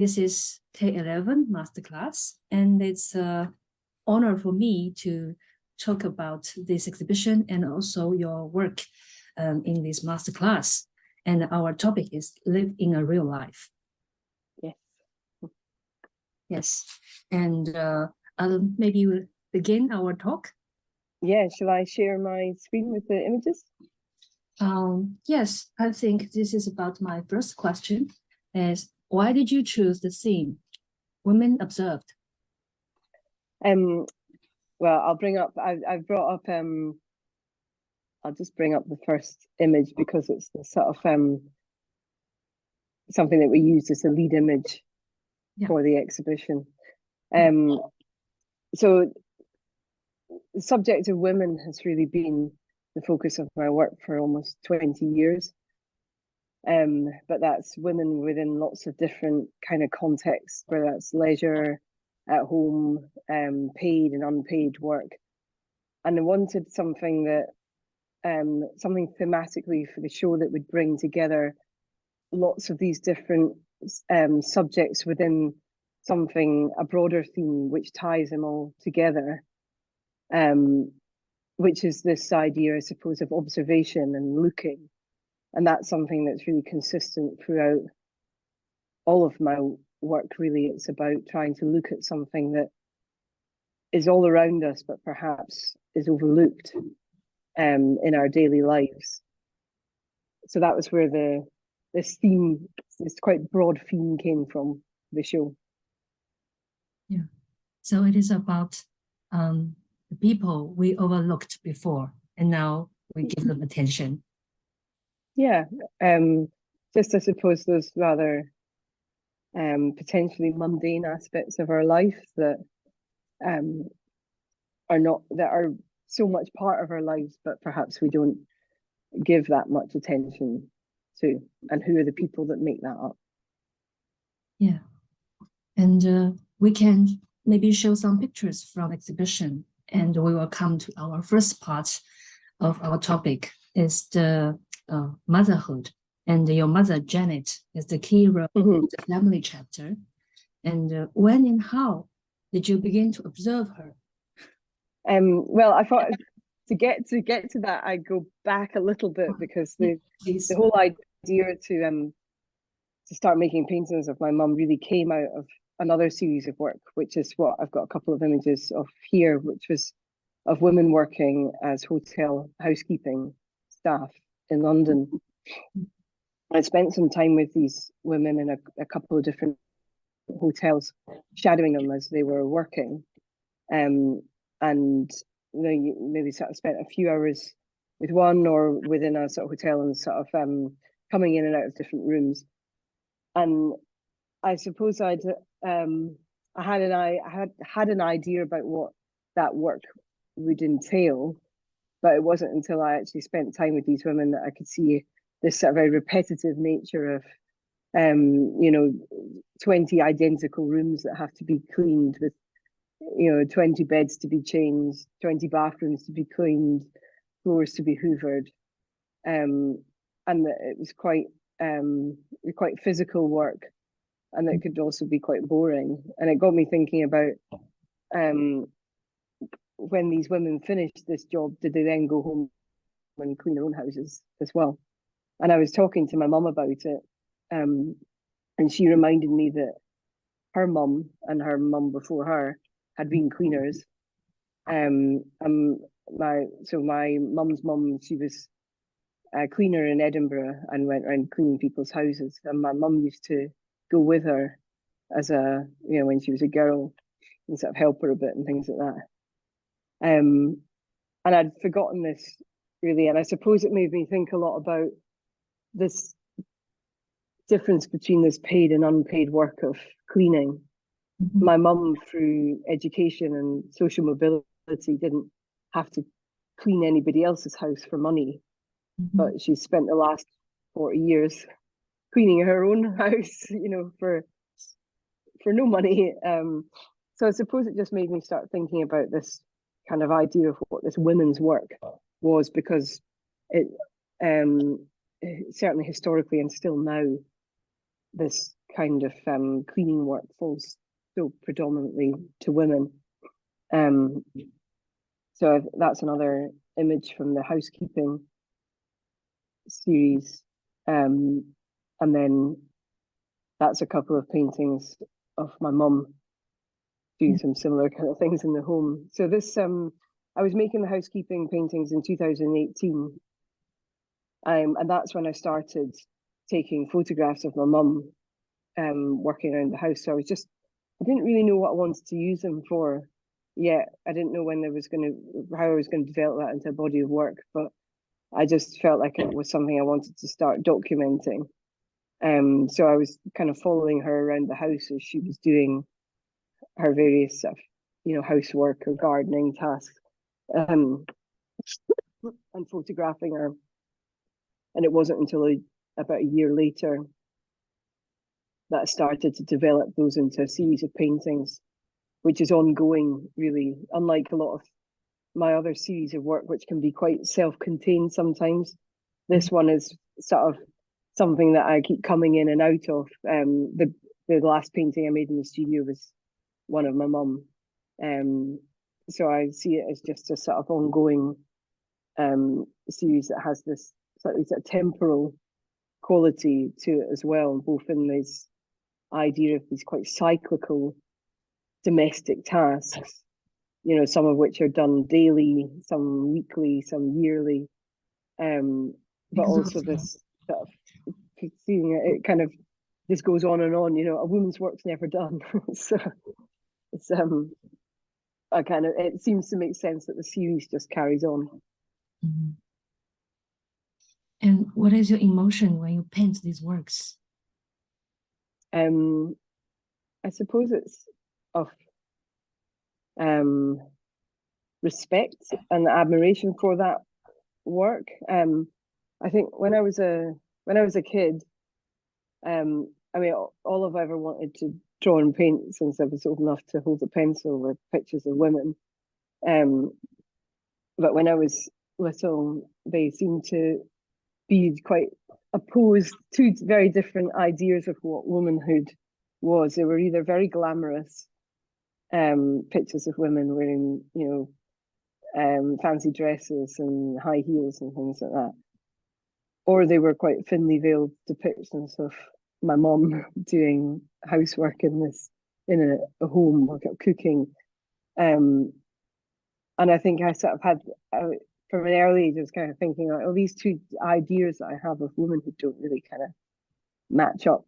This is K11 MASTER CLASS, and it's an honor for me to talk about this exhibition and also your work in this master class. And our topic is live in a real life. Yes. Yes. And maybe we'll begin our talk. Yeah, shall I share my screen with the images? Yes, I think this is about my first question is, why did you choose the theme, Women Observed? Well, I've brought up, I'll just bring up the first image because it's the sort of something that we used as a lead image for the exhibition. So the subject of women has really been the focus of my work for almost 20 years. But that's women within lots of different kind of contexts, whether that's leisure, at home, paid and unpaid work. And I wanted something that, something thematically for the show that would bring together lots of these different subjects within a broader theme, which ties them all together, which is this idea, I suppose, of observation and looking. And that's something that's really consistent throughout all of my work, really. It's about trying to look at something that is all around us, but perhaps is overlooked in our daily lives. So that was where this quite broad theme came from, the show. Yeah. So it is about the people we overlooked before, and now we give them attention. Yeah, just I suppose those rather potentially mundane aspects of our life that are so much part of our lives, but perhaps we don't give that much attention to. And who are the people that make that up? Yeah, and we can maybe show some pictures from exhibition, and we will come to our first part of our topic is the motherhood, and your mother Janet is the key role in the family chapter. And when and how did you begin to observe her? Well, I thought to get to that, I'd go back a little bit because the whole idea to start making paintings of my mum really came out of another series of work, which is what I've got a couple of images of here, which was of women working as hotel housekeeping staff in London. I spent some time with these women in a couple of different hotels, shadowing them as they were working. And maybe sort of spent a few hours with one or within a sort of hotel and sort of coming in and out of different rooms. And I suppose I had an idea about what that work would entail, but it wasn't until I actually spent time with these women that I could see this sort of very repetitive nature of 20 identical rooms that have to be cleaned with 20 beds to be changed, 20 bathrooms to be cleaned, floors to be hoovered, and that it was quite physical work, and that it could also be quite boring. And it got me thinking about when these women finished this job, did they then go home and clean their own houses as well? And I was talking to my mum about it, and she reminded me that her mum and her mum before her had been cleaners. My mum's mum, she was a cleaner in Edinburgh and went around cleaning people's houses. And my mum used to go with her as when she was a girl and sort of help her a bit and things like that. And I'd forgotten this really, and I suppose it made me think a lot about this difference between this paid and unpaid work of cleaning. Mm-hmm. My mum, through education and social mobility, didn't have to clean anybody else's house for money, but she spent the last 40 years cleaning her own house, for no money. So I suppose it just made me start thinking about this kind of idea of what this women's work was, because it certainly historically and still now, this kind of cleaning work falls so predominantly to women. So that's another image from the housekeeping series. And then that's a couple of paintings of my mum doing some similar kind of things in the home. So this, I was making the housekeeping paintings in 2018. And that's when I started taking photographs of my mum working around the house. So I didn't really know what I wanted to use them for yet. I didn't know how I was going to develop that into a body of work, but I just felt like it was something I wanted to start documenting. So I was kind of following her around the house as she was doing her various housework or gardening tasks, and photographing her. And it wasn't until about a year later that I started to develop those into a series of paintings, which is ongoing, really, unlike a lot of my other series of work, which can be quite self-contained sometimes. This one is sort of something that I keep coming in and out of. The last painting I made in the studio was one of my mum. So I see it as just a sort of ongoing series that has this slightly sort of temporal quality to it as well, both in this idea of these quite cyclical domestic tasks, some of which are done daily, some weekly, some yearly, but also this sort of seeing it kind of this goes on and on. A woman's work's never done. So it's it seems to make sense that the series just carries on. Mm-hmm. And what is your emotion when you paint these works? I suppose it's of respect and admiration for that work. I think when I was a kid, I mean, all I've ever wanted to draw and paint since I was old enough to hold a pencil were pictures of women. But when I was little, they seemed to be quite opposed, two very different ideas of what womanhood was. They were either very glamorous pictures of women wearing, fancy dresses and high heels and things like that, or they were quite thinly veiled depictions of my mom doing housework in a home, like cooking. And I think I sort of had, from an early age, I was kind of thinking, like, oh, these two ideas that I have of womanhood don't really kind of match up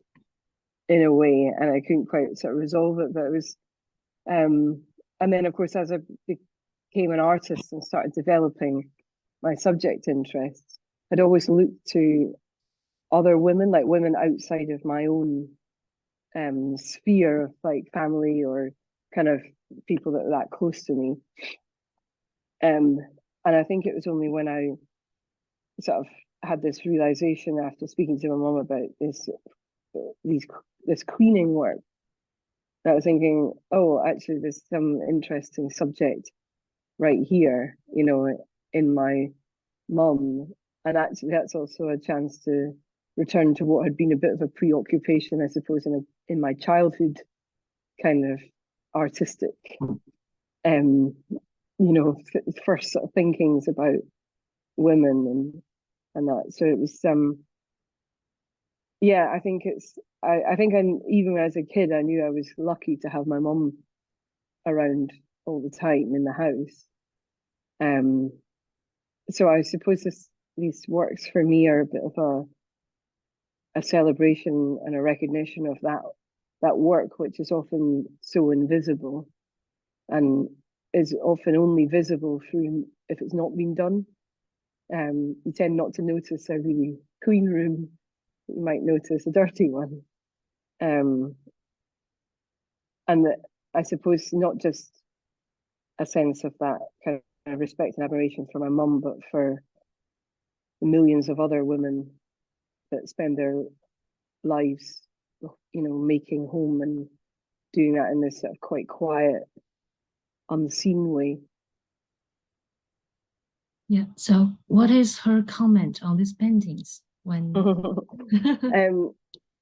in a way, and I couldn't quite sort of resolve it. But it was, and then of course, as I became an artist and started developing my subject interests, I'd always looked to other women, like women outside of my own sphere of like family or kind of people that were that close to me. And I think it was only when I sort of had this realization after speaking to my mum about this cleaning work, that I was thinking, oh, actually, there's some interesting subject right here, in my mum. And actually, that's also a chance to return to what had been a bit of a preoccupation, I suppose, in my childhood, kind of artistic, first sort of thinkings about women and that. So it was I think even as a kid, I knew I was lucky to have my mum around all the time in the house. So I suppose these works for me are a bit of a celebration and a recognition of that work, which is often so invisible and is often only visible through if it's not been done. You tend not to notice a really clean room. You might notice a dirty one. And I suppose not just a sense of that kind of respect and admiration for my mum, but for the millions of other women that spend their lives, making home and doing that in this sort of quite quiet, unseen way. Yeah. So what is her comment on these paintings when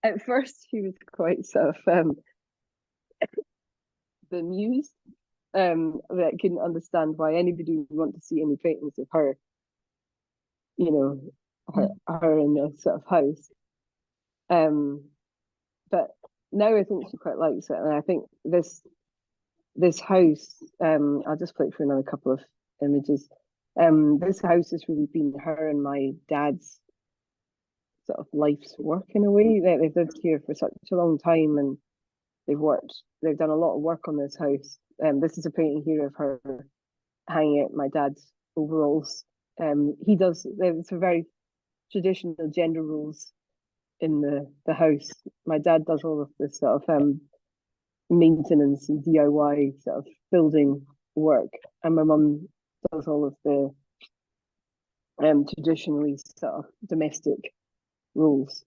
At first, she was quite sort of bemused. That couldn't understand why anybody would want to see any paintings of her, you know, her in this sort of house. But now I think she quite likes it, and I think this house. I'll just flick through another couple of images. This house has really been her and my dad's sort of life's work in a way. They've lived here for such a long time, and they've done a lot of work on this house. This is a painting here of her hanging out my dad's overalls. It's a very traditional gender roles in the house. My dad does all of this sort of maintenance and DIY sort of building work, and my mum does all of the traditionally sort of domestic roles.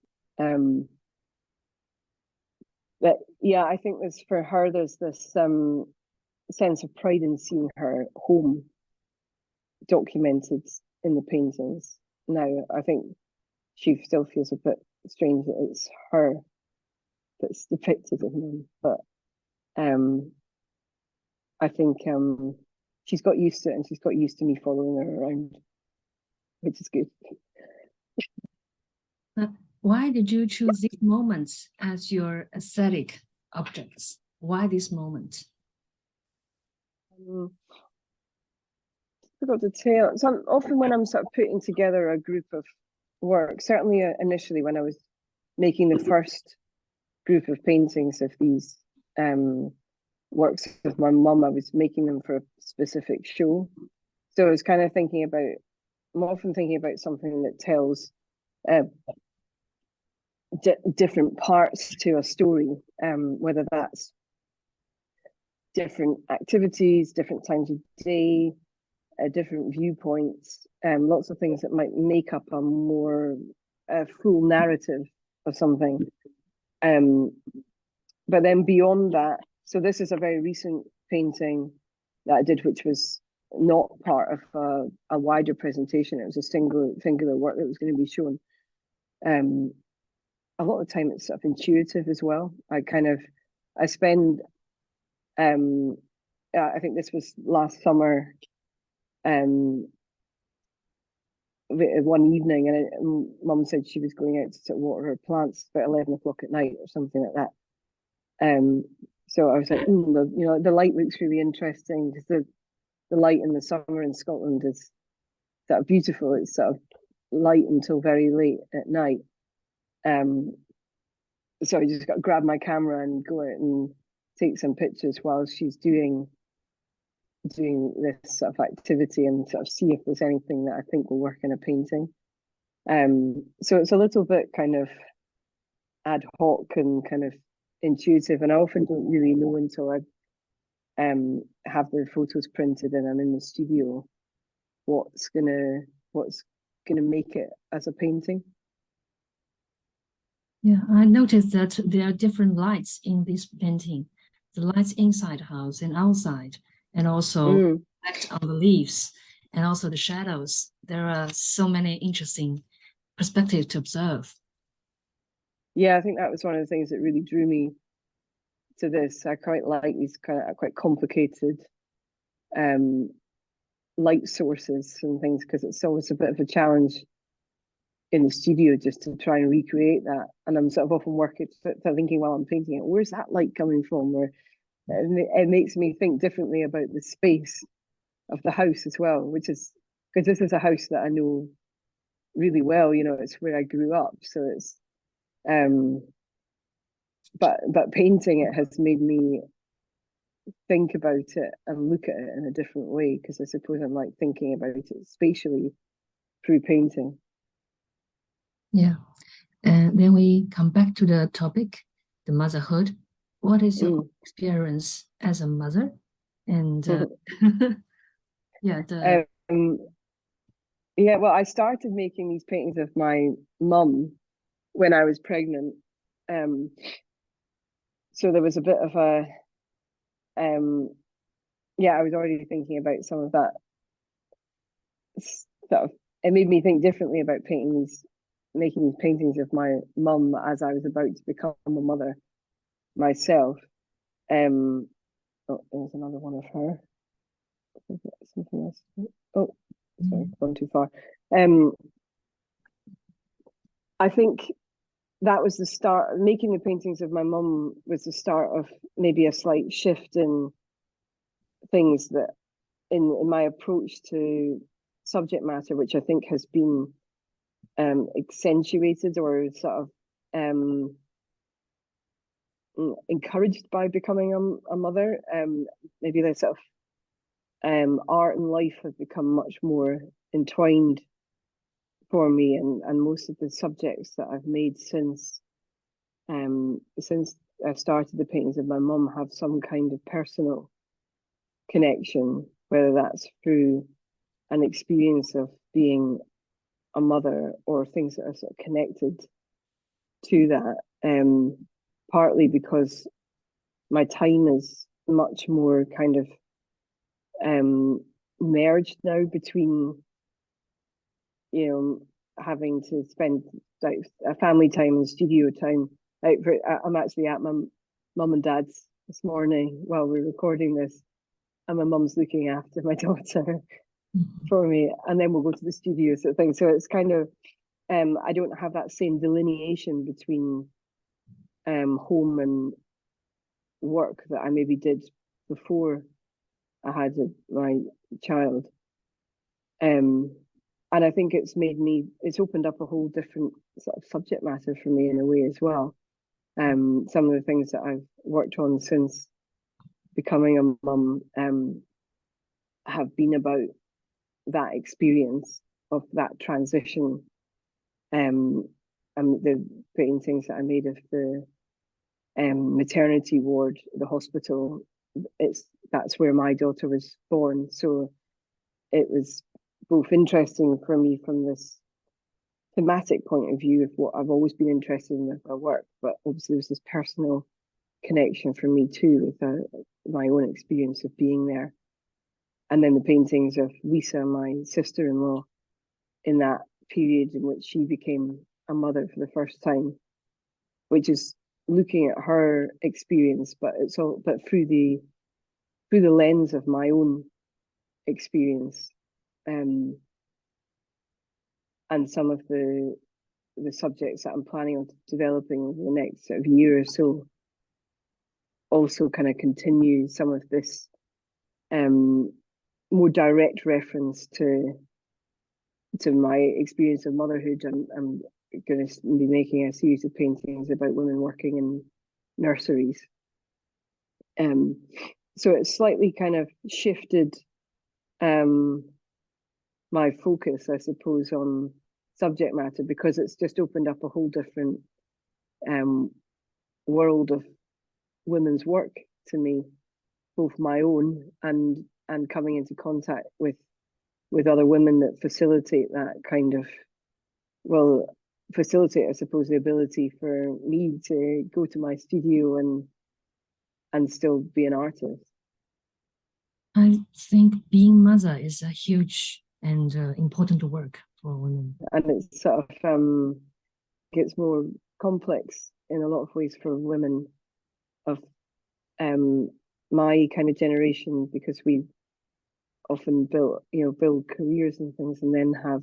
But yeah, I think for her there's this sense of pride in seeing her home documented in the paintings. Now I think she still feels a bit strange that it's her that's depicted in them, but I think she's got used to it, and she's got used to me following her around, which is good. Why did you choose these moments as your aesthetic objects? Why this moment? Difficult to tell. So often when I'm sort of putting together a group of work, certainly initially when I was making the first group of paintings of these works of my mum, I was making them for a specific show. So I was kind of I'm often thinking about something that tells different parts to a story, whether that's different activities, different times of day, different viewpoints, lots of things that might make up a more full narrative of something. But then beyond that, so this is a very recent painting that I did, which was not part of a wider presentation. It was a singular work that was going to be shown. A lot of the time it's sort of intuitive as well. I spend, I think this was last summer, one evening, and Mum said she was going out to sort of water her plants about 11 o'clock at night or something like that. So I was like, the light looks really interesting, because the light in the summer in Scotland is sort of beautiful. It's sort of light until very late at night. So I just got to grab my camera and go out and take some pictures while she's doing this sort of activity, and sort of see if there's anything that I think will work in a painting. So it's a little bit kind of ad hoc and kind of intuitive, and I often don't really know until I have the photos printed and I'm in the studio what's gonna make it as a painting. Yeah, I noticed that there are different lights in this painting. The lights inside the house and outside, and also effect on the leaves, and also the shadows. There are so many interesting perspectives to observe. Yeah, I think that was one of the things that really drew me to this. I quite like these kind of quite complicated light sources and things, because it's always a bit of a challenge in the studio just to try and recreate that. And I'm sort of often thinking while I'm painting it, where's that light coming from? Or it makes me think differently about the space of the house as well, which is because this is a house that I know really well. It's where I grew up, so it's but painting it has made me think about it and look at it in a different way, because I suppose I'm like thinking about it spatially through painting. Yeah, and then we come back to the topic, the motherhood. What is your experience as a mother? And well, I started making these paintings of my mum when I was pregnant. So there was a bit of a I was already thinking about some of that stuff. It made me think differently about painting these making these paintings of my mum as I was about to become a mother myself. Oh, there's another one of her. Something else. Oh, sorry, gone too far. I think that was the start. Making the paintings of my mum was the start of maybe a slight shift in things that in my approach to subject matter, which I think has been accentuated or sort of encouraged by becoming a mother. Maybe the sort of art and life have become much more entwined for me, and most of the subjects that I've made since I've started the paintings of my mum have some kind of personal connection, whether that's through an experience of being a mother or things that are sort of connected to that, partly because my time is much more kind of merged now between, you know, having to spend like a family time and studio time. I'm actually at my mum and dad's this morning while we're recording this, and my mum's looking after my daughter for me, and then we'll go to the studio sort of thing. So it's kind of I don't have that same delineation between home and work that I maybe did before I had my child. And I think it's opened up a whole different sort of subject matter for me in a way as well. Some of the things that I've worked on since becoming a mum have been about that experience of that transition. And the paintings that I made of the maternity ward, the hospital, that's where my daughter was born. So it was both interesting for me from this thematic point of view of what I've always been interested in with my work, but obviously there's this personal connection for me too with my own experience of being there. And then the paintings of Lisa, my sister-in-law, in that period in which she became a mother for the first time, which is looking at her experience, but through the lens of my own experience, and some of the subjects that I'm planning on developing over the next sort of year or so also kind of continue some of this more direct reference to my experience of motherhood. I'm going to be making a series of paintings about women working in nurseries. So it's slightly kind of shifted my focus, I suppose, on subject matter, because it's just opened up a whole different world of women's work to me, both my own and coming into contact with other women that facilitate that kind of, facilitate, I suppose, the ability for me to go to my studio and still be an artist. I think being mother is a huge and important work for women. And it's sort of gets more complex in a lot of ways for women of my kind of generation, because we often build careers and things and then have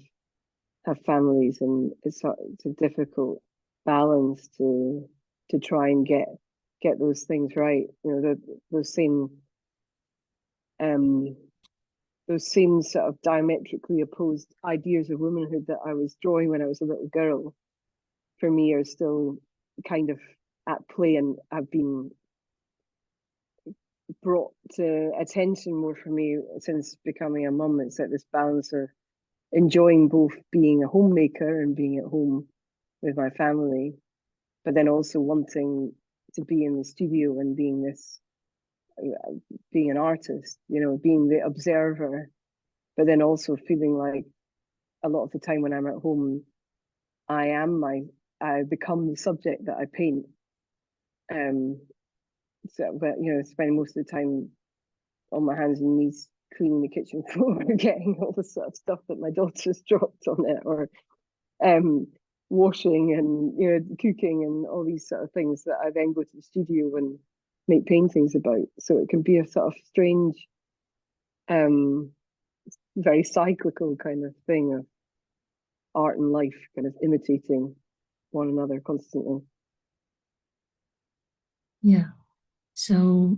families, and it's a difficult balance to try and get those things right. Those same sort of diametrically opposed ideas of womanhood that I was drawing when I was a little girl, for me, are still kind of at play and have been brought to attention more for me since becoming a mum. It's like this balance of enjoying both being a homemaker and being at home with my family, but then also wanting to be in the studio and being an artist, being the observer, but then also feeling like a lot of the time when I'm at home, I become the subject that I paint. But spending most of the time on my hands and knees cleaning the kitchen floor, getting all the sort of stuff that my daughter's dropped on it, or washing and cooking and all these sort of things that I then go to the studio and make paintings about. So it can be a sort of strange, very cyclical kind of thing of art and life kind of imitating one another constantly. Yeah. So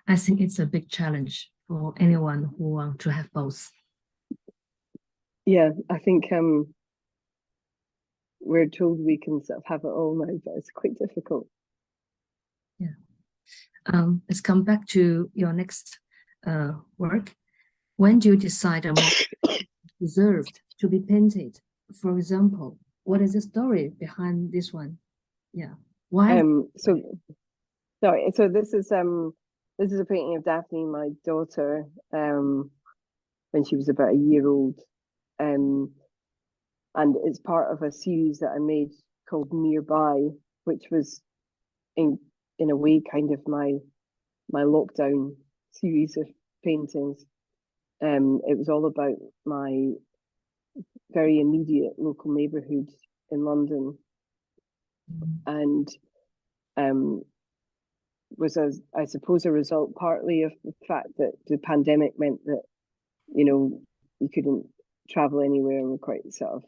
I think it's a big challenge for anyone who wants to have both. Yeah, I think we're told we can sort of have it all now, but it's quite difficult. Yeah. Let's come back to your next work. When do you decide a more deserved to be painted? For example, what is the story behind this one? Yeah. Why? So this is a painting of Daphne, my daughter, when she was about a year old. And it's part of a series that I made called Nearby, which was in a way kind of my lockdown series of paintings. It was all about my very immediate local neighborhood in London, and was, I suppose, a result partly of the fact that the pandemic meant that you couldn't travel anywhere, and we're quite sort of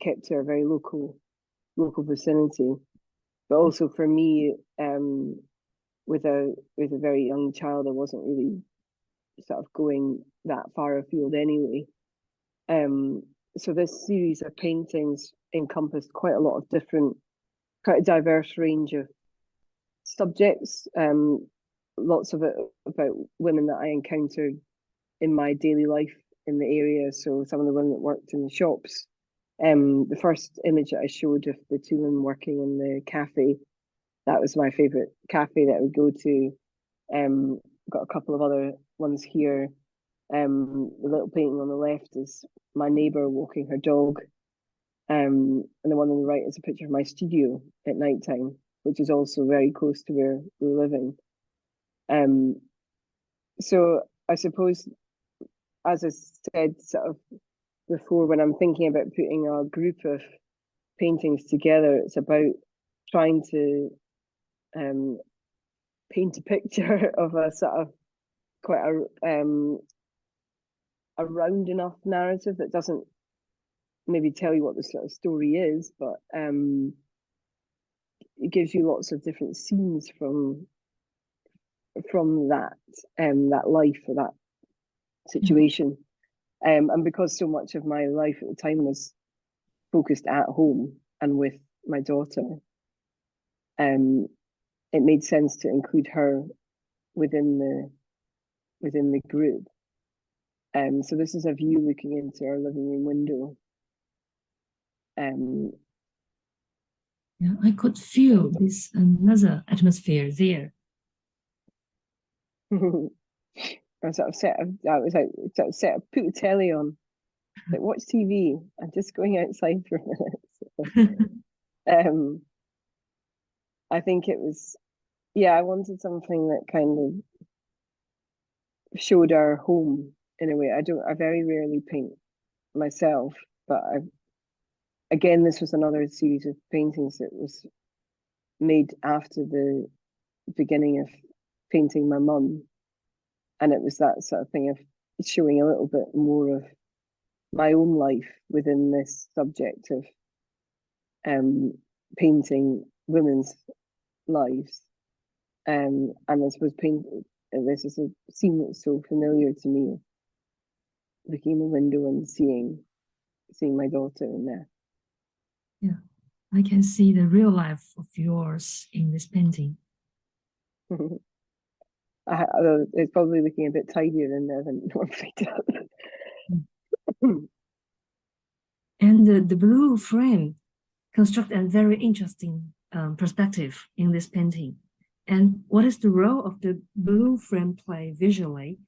kept to a very local vicinity. But also for me, with a very young child, I wasn't really sort of going that far afield anyway. So this series of paintings encompassed quite a lot of different, quite a diverse range of subjects. Lots of it about women that I encountered in my daily life in the area. So some of the women that worked in the shops. The first image that I showed of the two women working in the cafe, that was my favorite cafe that I would go to. Got a couple of other ones here. The little painting on the left is my neighbour walking her dog. And the one on the right is a picture of my studio at night time, which is also very close to where we're living. So I suppose, as I said sort of before, when I'm thinking about putting a group of paintings together, it's about trying to paint a picture of a sort of quite a round enough narrative that doesn't maybe tell you what the sort of story is, but it gives you lots of different scenes from that that life or that situation. And because so much of my life at the time was focused at home and with my daughter, it made sense to include her within the group. So this is a view looking into our living room window. Yeah, I could feel this another atmosphere there. I sort of put the telly on, like watch TV. I'm just going outside for a minute. I think it was, I wanted something that kind of showed our home in a way. I very rarely paint myself, but again, this was another series of paintings that was made after the beginning of painting my mum. And it was that sort of thing of showing a little bit more of my own life within this subject of painting women's lives. And this is a scene that's so familiar to me, looking in the window and seeing my daughter in there. Yeah, I can see the real life of yours in this painting. It's probably looking a bit tidier in there than what I picked up. And the blue frame constructs a very interesting perspective in this painting. And what is the role of the blue frame play visually?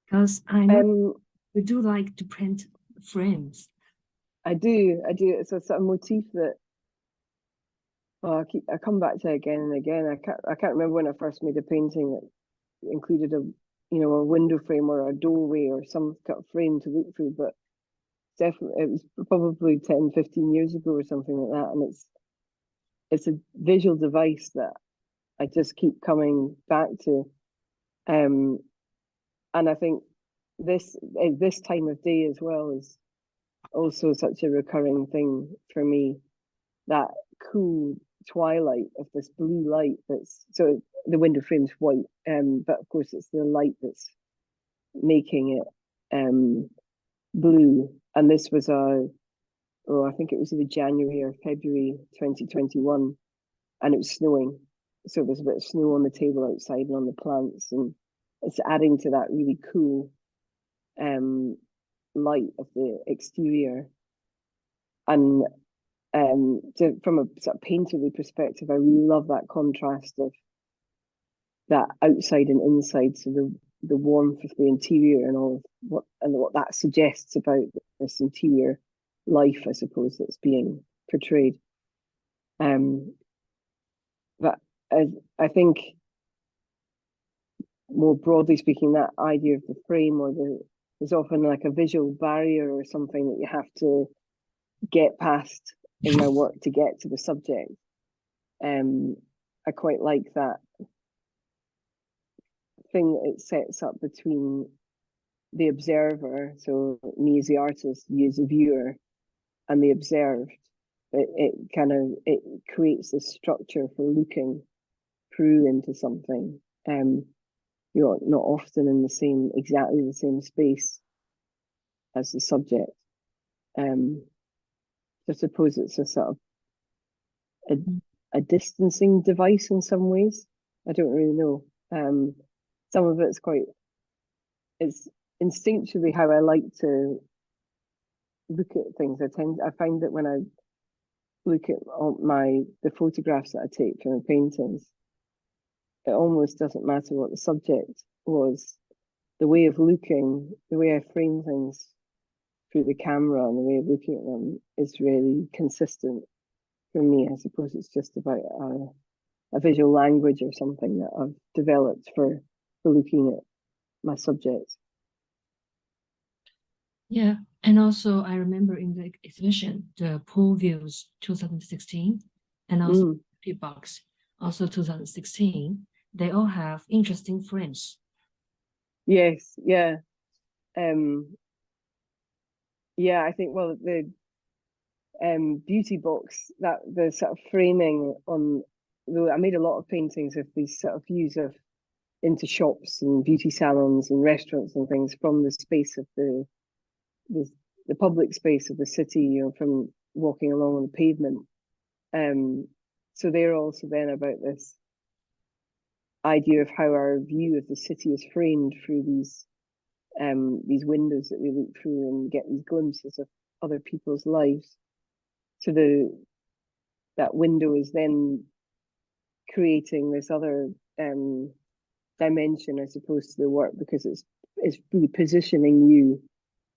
Because I know you do like to print frames. I do. It's a sort of motif that I come back to again and again. I can't remember when I first made a painting that included a window frame or a doorway or some kind of frame to look through, but definitely, it was probably 10, 15 years ago or something like that. And it's a visual device that I just keep coming back to. And I think this time of day as well is also such a recurring thing for me, that cool twilight of this blue light that's, so the window frame's white, but of course it's the light that's making it blue. And this was I think it was either January or February 2021, and it was snowing. So there's a bit of snow on the table outside and on the plants, and it's adding to that really cool light of the exterior. And from a sort of painterly perspective, I really love that contrast of that outside and inside. So the warmth of the interior and all of what that suggests about this interior life, I suppose, that's being portrayed. But I think, more broadly speaking, that idea of the frame there's often like a visual barrier or something that you have to get past in my work to get to the subject. I quite like that thing that it sets up between the observer, so me as the artist, you as a viewer, and the observed. It creates this structure for looking through into something. You're not often in exactly the same space as the subject. I suppose it's a sort of a distancing device in some ways. I don't really know. Some of it's it's instinctually how I like to look at things. I find that when I look at the photographs that I take from the paintings, it almost doesn't matter what the subject was. The way of looking, the way I frame things through the camera and the way of looking at them is really consistent for me. I suppose it's just about a visual language or something that I've developed for looking at my subjects. Yeah, and also I remember in the exhibition, the Pool Views 2016, and also the Box, also 2016, they all have interesting frames. Yes, yeah. Yeah, I think, well, the beauty box, that the sort of framing on, though I made a lot of paintings of these sort of views into shops and beauty salons and restaurants and things from the space of the public space of the city, from walking along on the pavement. So they're also then about this idea of how our view of the city is framed through these windows that we look through and get these glimpses of other people's lives. So that window is then creating this other dimension, I suppose, to the work, because it's really positioning you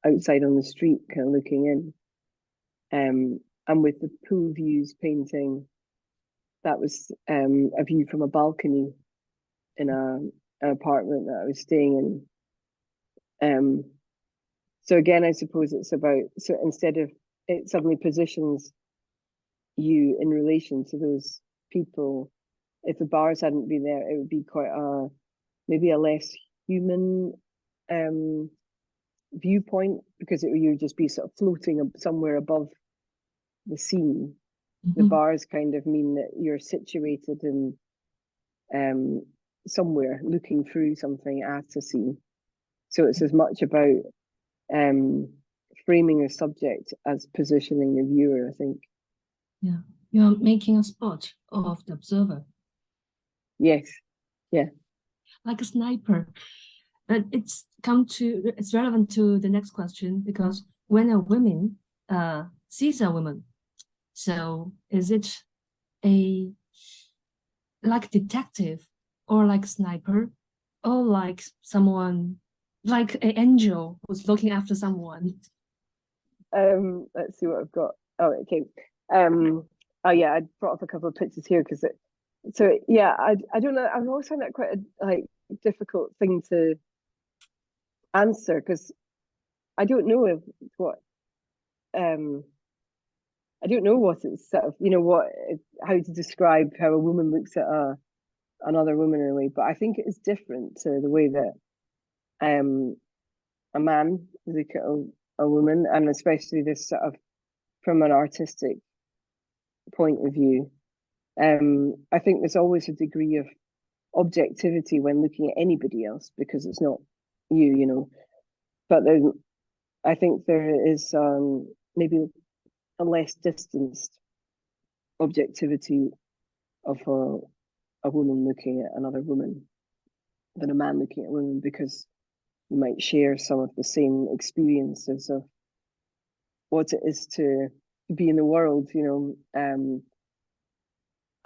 outside on the street, kind of looking in. And with the Pool Views painting, that was a view from a balcony in an apartment that I was staying in. So again, I suppose it's about, so instead of, it suddenly positions you in relation to those people. If the bars hadn't been there, it would be quite maybe a less human viewpoint, because you would just be sort of floating somewhere above the scene. The bars kind of mean that you're situated in somewhere, looking through something at a scene. So it's as much about framing a subject as positioning the viewer, I think. Yeah, you're making a spot of the observer. Yes, yeah. Like a sniper. But it's relevant to the next question, because when a woman sees a woman, so is it like detective, or like sniper, or like someone, like an angel who's looking after someone? Let's see what I've got. Oh, okay. Oh yeah, I brought up a couple of pictures here because I don't know. I've always found that quite a difficult thing to answer, because I don't know what I don't know what it's sort of, how to describe how a woman looks at another woman in a way, but I think it is different to the way that a man look at a woman, and especially this sort of from an artistic point of view. I think there's always a degree of objectivity when looking at anybody else because it's not you, but then I think there is maybe a less distanced objectivity of a woman looking at another woman than a man looking at a woman, because you might share some of the same experiences of what it is to be in the world,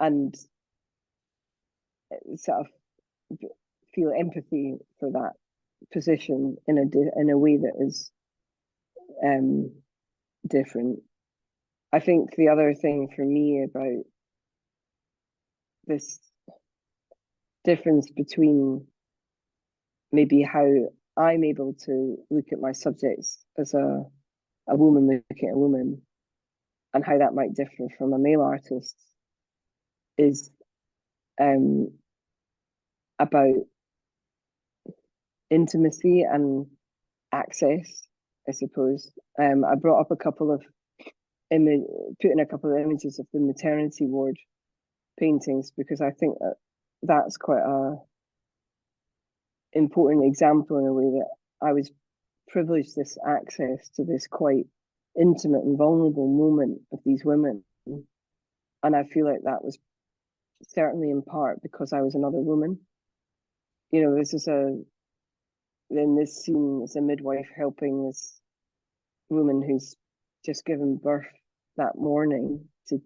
and sort of feel empathy for that position in a way that is different. I think the other thing for me about this difference between maybe how I'm able to look at my subjects as a woman looking at a woman, and how that might differ from a male artist, is about intimacy and access, I suppose. I brought up a couple of put in a couple of images of the maternity ward paintings, because I think that's quite a important example in a way that I was privileged this access to this quite intimate and vulnerable moment of these women, and I feel like that was certainly in part because I was another woman. This is in this scene, it's a midwife helping this woman who's just given birth that morning to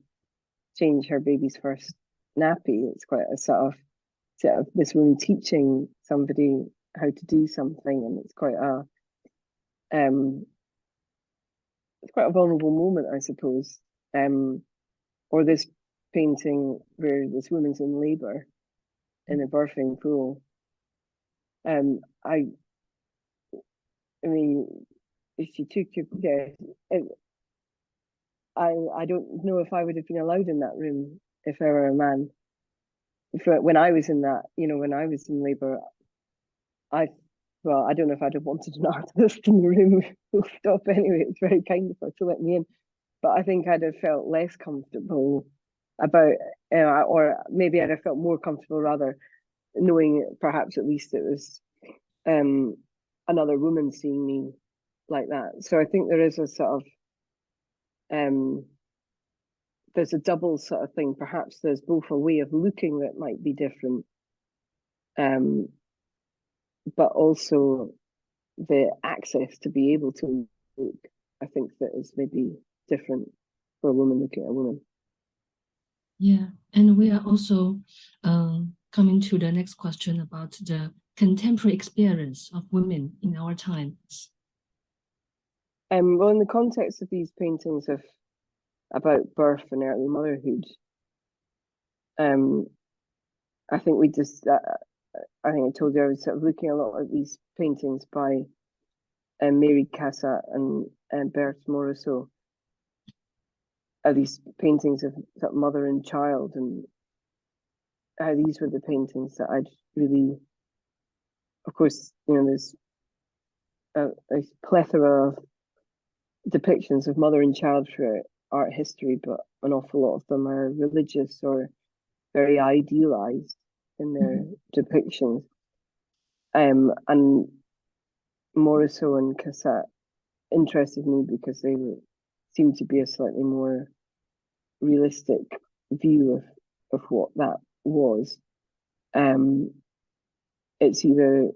change her baby's first nappy. It's quite a sort of this woman teaching somebody how to do something, and it's quite a vulnerable moment, I suppose. Or this painting where this woman's in labor in a birthing pool. I mean, if she took I don't know if I would have been allowed in that room if I were a man. When I was in that, when I was in labor, I don't know if I'd have wanted an artist in the room. Full stop. Anyway, it's very kind of her to let me in, but I think I'd have felt less comfortable about, or maybe I'd have felt more comfortable rather, knowing perhaps at least it was another woman seeing me like that. So I think there is a sort of there's a double sort of thing. Perhaps there's both a way of looking that might be different, but also the access to be able to look, I think that is maybe different for a woman looking at a woman. Yeah, and we are also coming to the next question about the contemporary experience of women in our times. Well, in the context of these paintings about birth and early motherhood, I think I think I told you I was sort of looking a lot at these paintings by Mary Cassatt and Berthe Morisot. These paintings of sort of mother and child, and how these were the paintings that I'd really, of course, there's a plethora of depictions of mother and child throughout art history, but an awful lot of them are religious or very idealized in their depictions. And Morisot and Cassatt interested me because they seemed to be a slightly more realistic view of what that was. It's either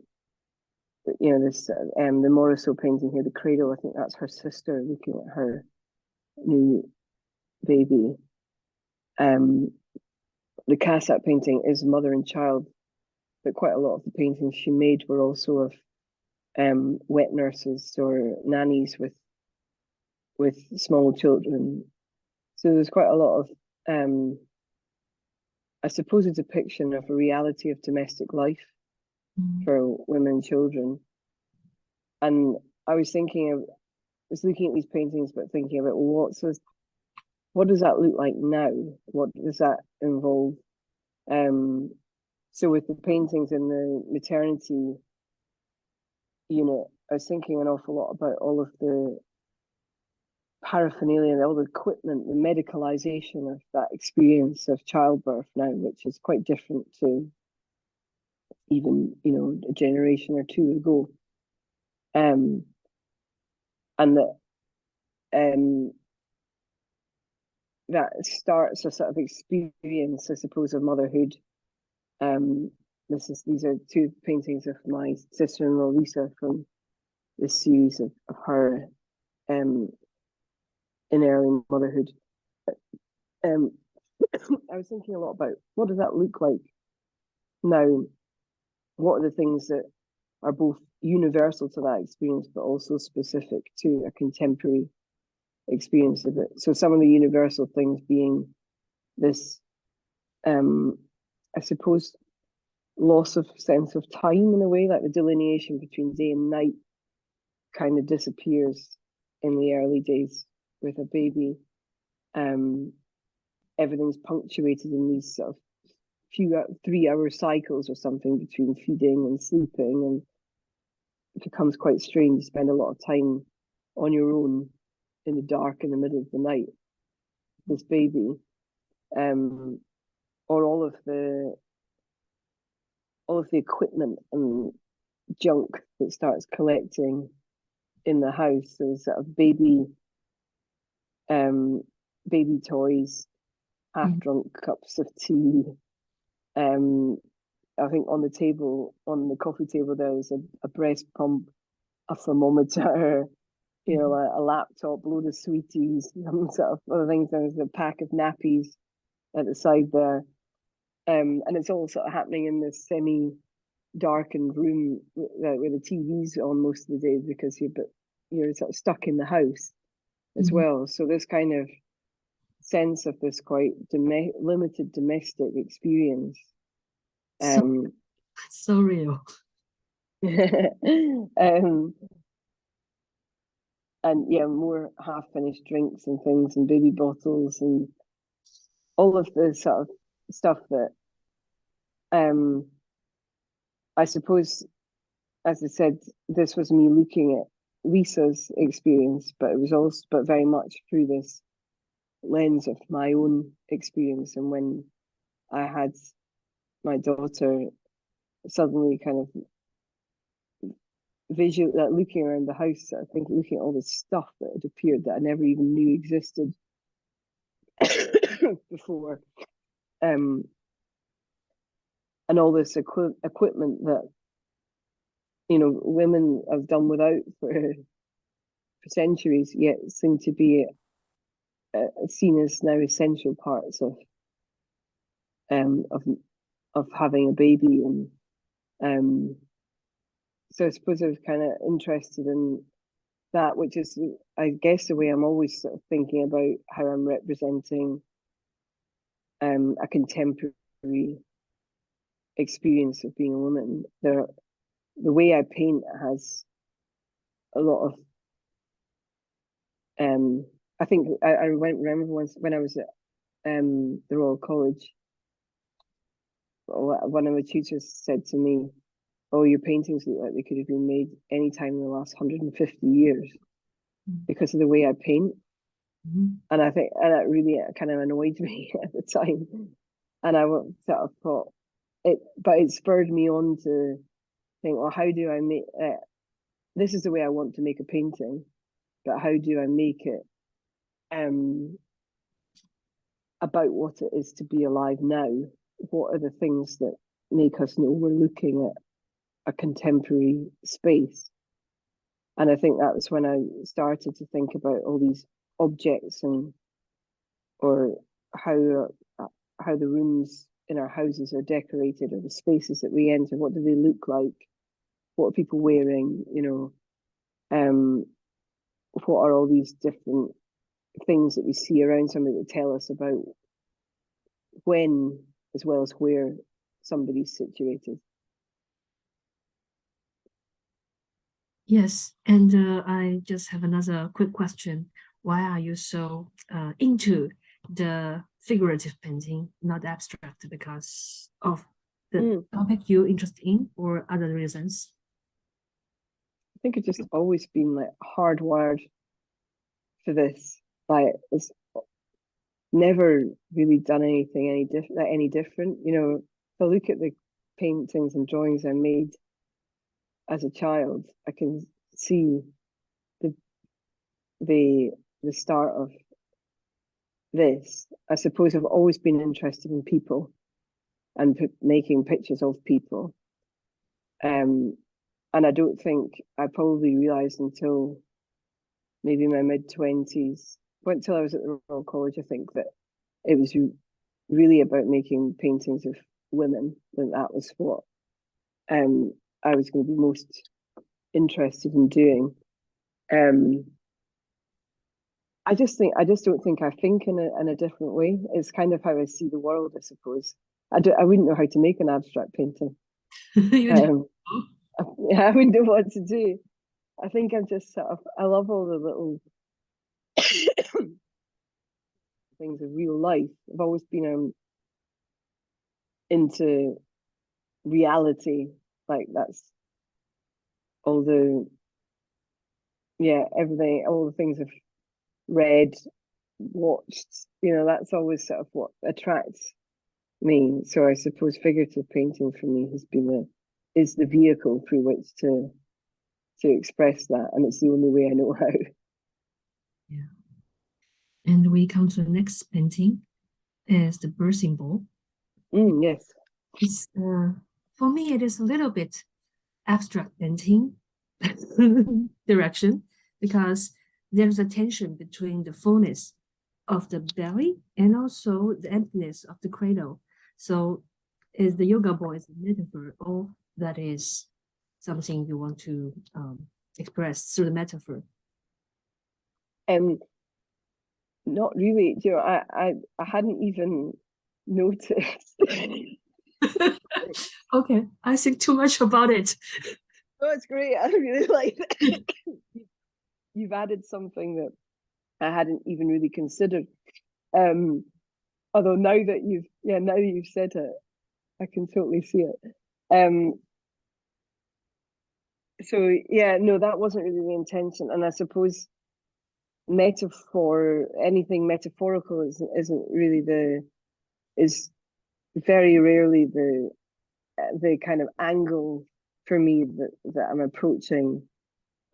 this the Morisot painting here, the cradle, I think that's her sister looking at her new baby. The Cassatt painting is mother and child, but quite a lot of the paintings she made were also of wet nurses or nannies with small children. So there's quite a lot of I suppose a depiction of a reality of domestic life for women and children. And I was thinking of was looking at these paintings, but thinking about, well, what does that look like now? What does that involve? So with the paintings in the maternity unit, I was thinking an awful lot about all of the paraphernalia and all the equipment, the medicalization of that experience of childbirth now, which is quite different to even, a generation or two ago. And that starts a sort of experience, I suppose, of motherhood. These are two paintings of my sister-in-law Lisa from this series of her in early motherhood. I was thinking a lot about what does that look like now? What are the things that are both universal to that experience, but also specific to a contemporary experience of it? So some of the universal things being this, I suppose, loss of sense of time in a way, like the delineation between day and night kind of disappears in the early days with a baby. Everything's punctuated in these sort of 3-hour cycles or something between feeding and sleeping, and it becomes quite strange. You spend a lot of time on your own in the dark in the middle of the night, this baby, or all of the equipment and junk that starts collecting in the house. There's sort of baby toys, half-drunk cups of tea. I think on the coffee table, there's a breast pump, a thermometer, a laptop, load of sweeties, some sort of other things. There's a pack of nappies at the side there. And it's all sort of happening in this semi-darkened room where the TV's on most of the day, because you're sort of stuck in the house as well. So this kind of sense of this quite limited domestic experience. So real. And yeah, more half-finished drinks and things and baby bottles and all of the sort of stuff that I suppose, as I said, this was me looking at Lisa's experience, but it was also very much through this lens of my own experience. And when I had my daughter, suddenly kind of looking around the house, I think looking at all the stuff that had appeared that I never even knew existed before, and all this equipment that women have done without for centuries, yet seem to be seen as now essential parts of having a baby. And so I suppose I was kind of interested in that, which is, I guess, the way I'm always sort of thinking about how I'm representing a contemporary experience of being a woman. The way I paint has a lot of I think I remember once when I was at the Royal College, one of the tutors said to me, "Oh, your paintings look like they could have been made any time in the last 150 years because of the way I paint." And I think, and that really kind of annoyed me at the time. And I sort of thought but it spurred me on to think, well, how do I make this is the way I want to make a painting, but how do I make it about what it is to be alive now? What are the things that make us know we're looking at a contemporary space? And I think that was when I started to think about all these objects or how the rooms in our houses are decorated, or the spaces that we enter. What do they look like? What are people wearing? What are all these different things that we see around somebody that tell us about when as well as where somebody's situated? Yes, and I just have another quick question. Why are you so into the figurative painting, not abstract? Because of the topic you're interested in, or other reasons? I think it's just always been like hardwired for this. Like it's never really done anything any different. You know, if I look at the paintings and drawings I made as a child, I can see the start of this. I suppose I've always been interested in people and making pictures of people. And I don't think I probably realised until maybe my mid-20s, until I was at the Royal College, I think, that it was really about making paintings of women, that was what I was going to be most interested in doing. I just don't think I think in a different way. It's kind of how I see the world, I suppose. I wouldn't know how to make an abstract painting. I wouldn't know what to do. I think I'm just sort of, I love all the little things of real life. I've always been into reality. Like that's all everything, all the things I've read, watched, you know, that's always sort of what attracts me. So I suppose figurative painting for me has been is the vehicle through which to express that, and it's the only way I know how. Yeah. And we come to the next painting as the birth symbol. Yes. It's for me it is a little bit abstract painting direction, because there's a tension between the fullness of the belly and also the emptiness of the cradle. So is the yoga ball is a metaphor, or that is something you want to express through the metaphor? Not really. You know, I hadn't even noticed. Okay, I think too much about it. Oh, it's great. I really like that. You've added something that I hadn't even really considered. Although now that you've said it, I can totally see it. So yeah, no, that wasn't really the intention. And I suppose anything metaphorical isn't really is very rarely the kind of angle for me that I'm approaching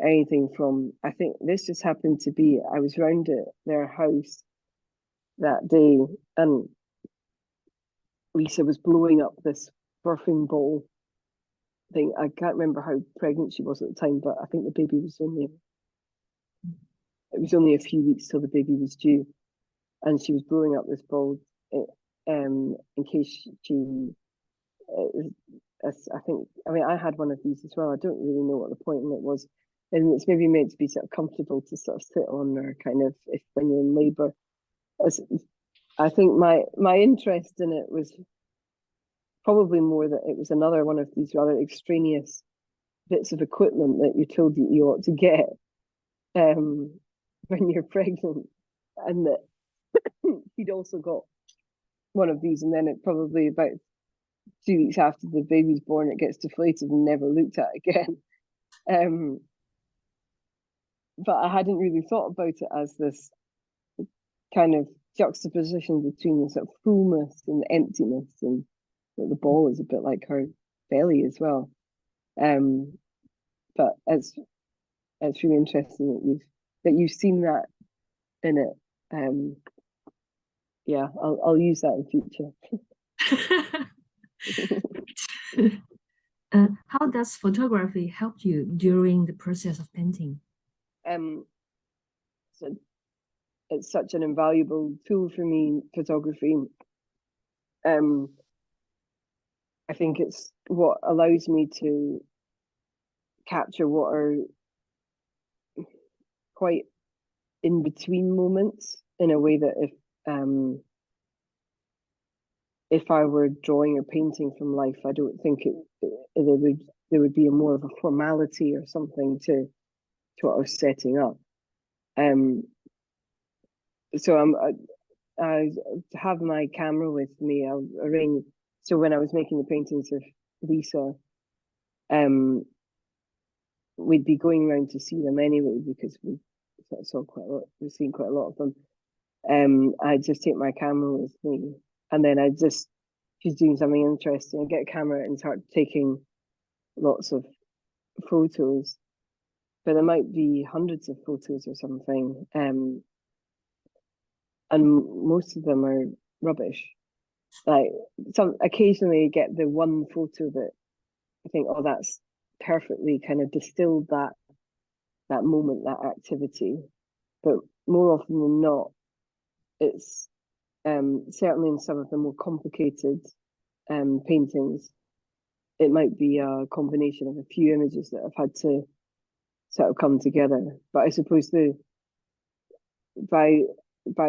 anything from. I think this just happened to be, I was round at their house that day and Lisa was blowing up this birthing ball thing. I can't remember how pregnant she was at the time, but I think the baby was only a few weeks till the baby was due, and she was blowing up this ball in case she I mean, I had one of these as well. I don't really know what the point in it was. And it's maybe meant to be sort of comfortable to sort of sit on, or kind of when you're in labour. I think my interest in it was probably more that it was another one of these rather extraneous bits of equipment that you're told that you ought to get when you're pregnant, and that he'd also got one of these, and then it probably about 2 weeks after the baby's born, it gets deflated and never looked at again. But I hadn't really thought about it as this kind of juxtaposition between the sort of fullness and the emptiness, and that the ball is a bit like her belly as well. But it's really interesting that you've seen that in it. Yeah, I'll use that in future. How does photography help you during the process of painting? So it's such an invaluable tool for me, photography. I think it's what allows me to capture what are quite in between moments, in a way that if I were drawing or painting from life, I don't think they would there would be more of a formality or something to what I was setting up. So I have my camera with me. I'll arrange. So when I was making the paintings of Lisa, we'd be going around to see them anyway because we saw quite a lot. We've seen quite a lot of them. I'd just take my camera with me, and then she's doing something interesting, I get a camera and start taking lots of photos. But there might be hundreds of photos or something, and most of them are rubbish. Like occasionally you get the one photo that I think, oh, that's perfectly kind of distilled that moment, that activity. But more often than not, it's certainly in some of the more complicated paintings, it might be a combination of a few images that have had to sort of come together. But I suppose by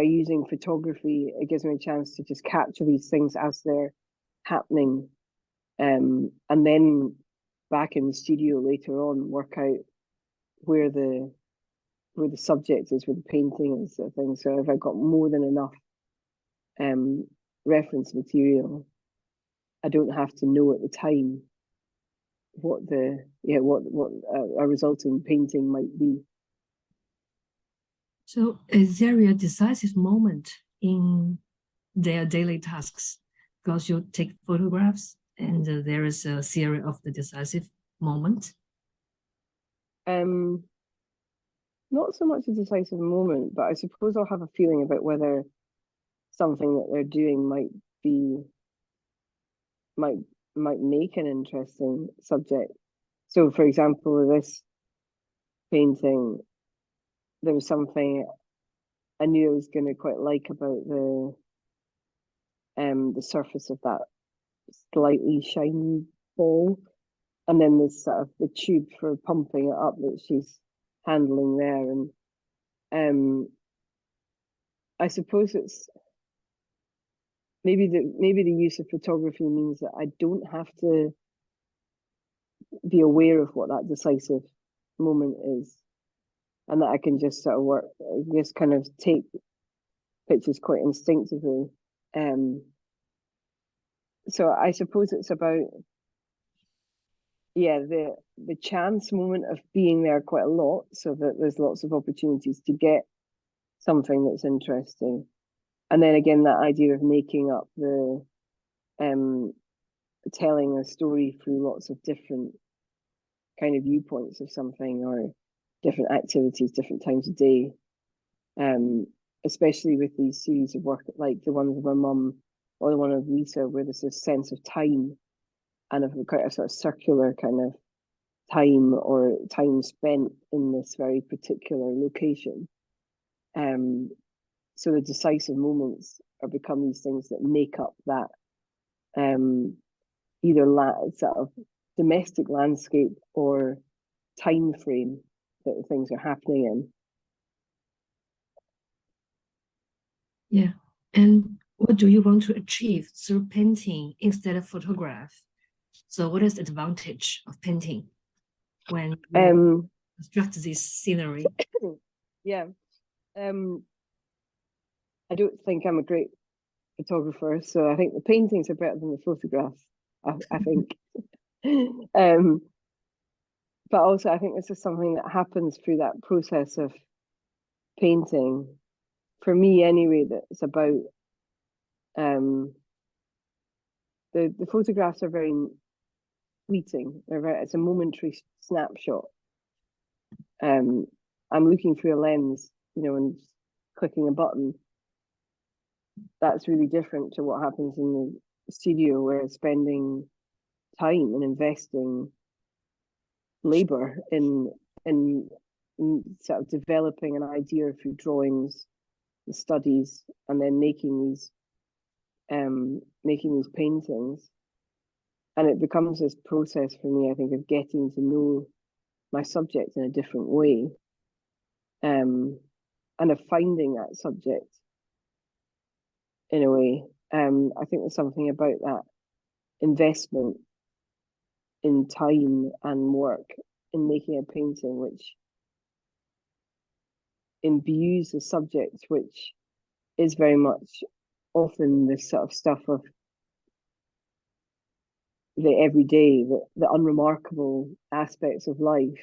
using photography, it gives me a chance to just capture these things as they're happening, and then back in the studio later on work out where the subject is, where the painting is, sort of thing. So if I got more than enough reference material, I don't have to know at the time what a resulting painting might be. So is there a decisive moment in their daily tasks? Because you take photographs and there is a series of the decisive moment. Not so much a decisive moment, but I suppose I'll have a feeling about whether something that they're doing might make an interesting subject. So for example, with this painting, there was something I knew I was going to quite like about the surface of that slightly shiny ball, and then this sort of the tube for pumping it up that she's handling there. And I suppose it's maybe the use of photography means that I don't have to be aware of what that decisive moment is, and that I can just sort of just kind of take pictures quite instinctively. So I suppose it's about the chance moment of being there quite a lot, so that there's lots of opportunities to get something that's interesting. And then again, that idea of making up the telling a story through lots of different kind of viewpoints of something, or different activities, different times of day. Especially with these series of work, like the ones of my mum or the one of Lisa, where there's this sense of time and of quite a sort of circular kind of time, or time spent in this very particular location. So the decisive moments are become these things that make up that either sort of domestic landscape or time frame that things are happening in. Yeah. And what do you want to achieve through painting instead of photograph? So what is the advantage of painting when you construct this scenery? Yeah. I don't think I'm a great photographer, so I think the paintings are better than the photographs, I think. But also I think this is something that happens through that process of painting, for me anyway, that's about the photographs are very fleeting. It's a momentary snapshot. I'm looking through a lens, and clicking a button. That's really different to what happens in the studio, where it's spending time and investing labor in sort of developing an idea through drawings, the studies, and then making these paintings. And it becomes this process for me, I think, of getting to know my subject in a different way, and of finding that subject in a way. I think there's something about that investment in time and work in making a painting which imbues the subject, which is very much often this sort of stuff of the everyday, the unremarkable aspects of life.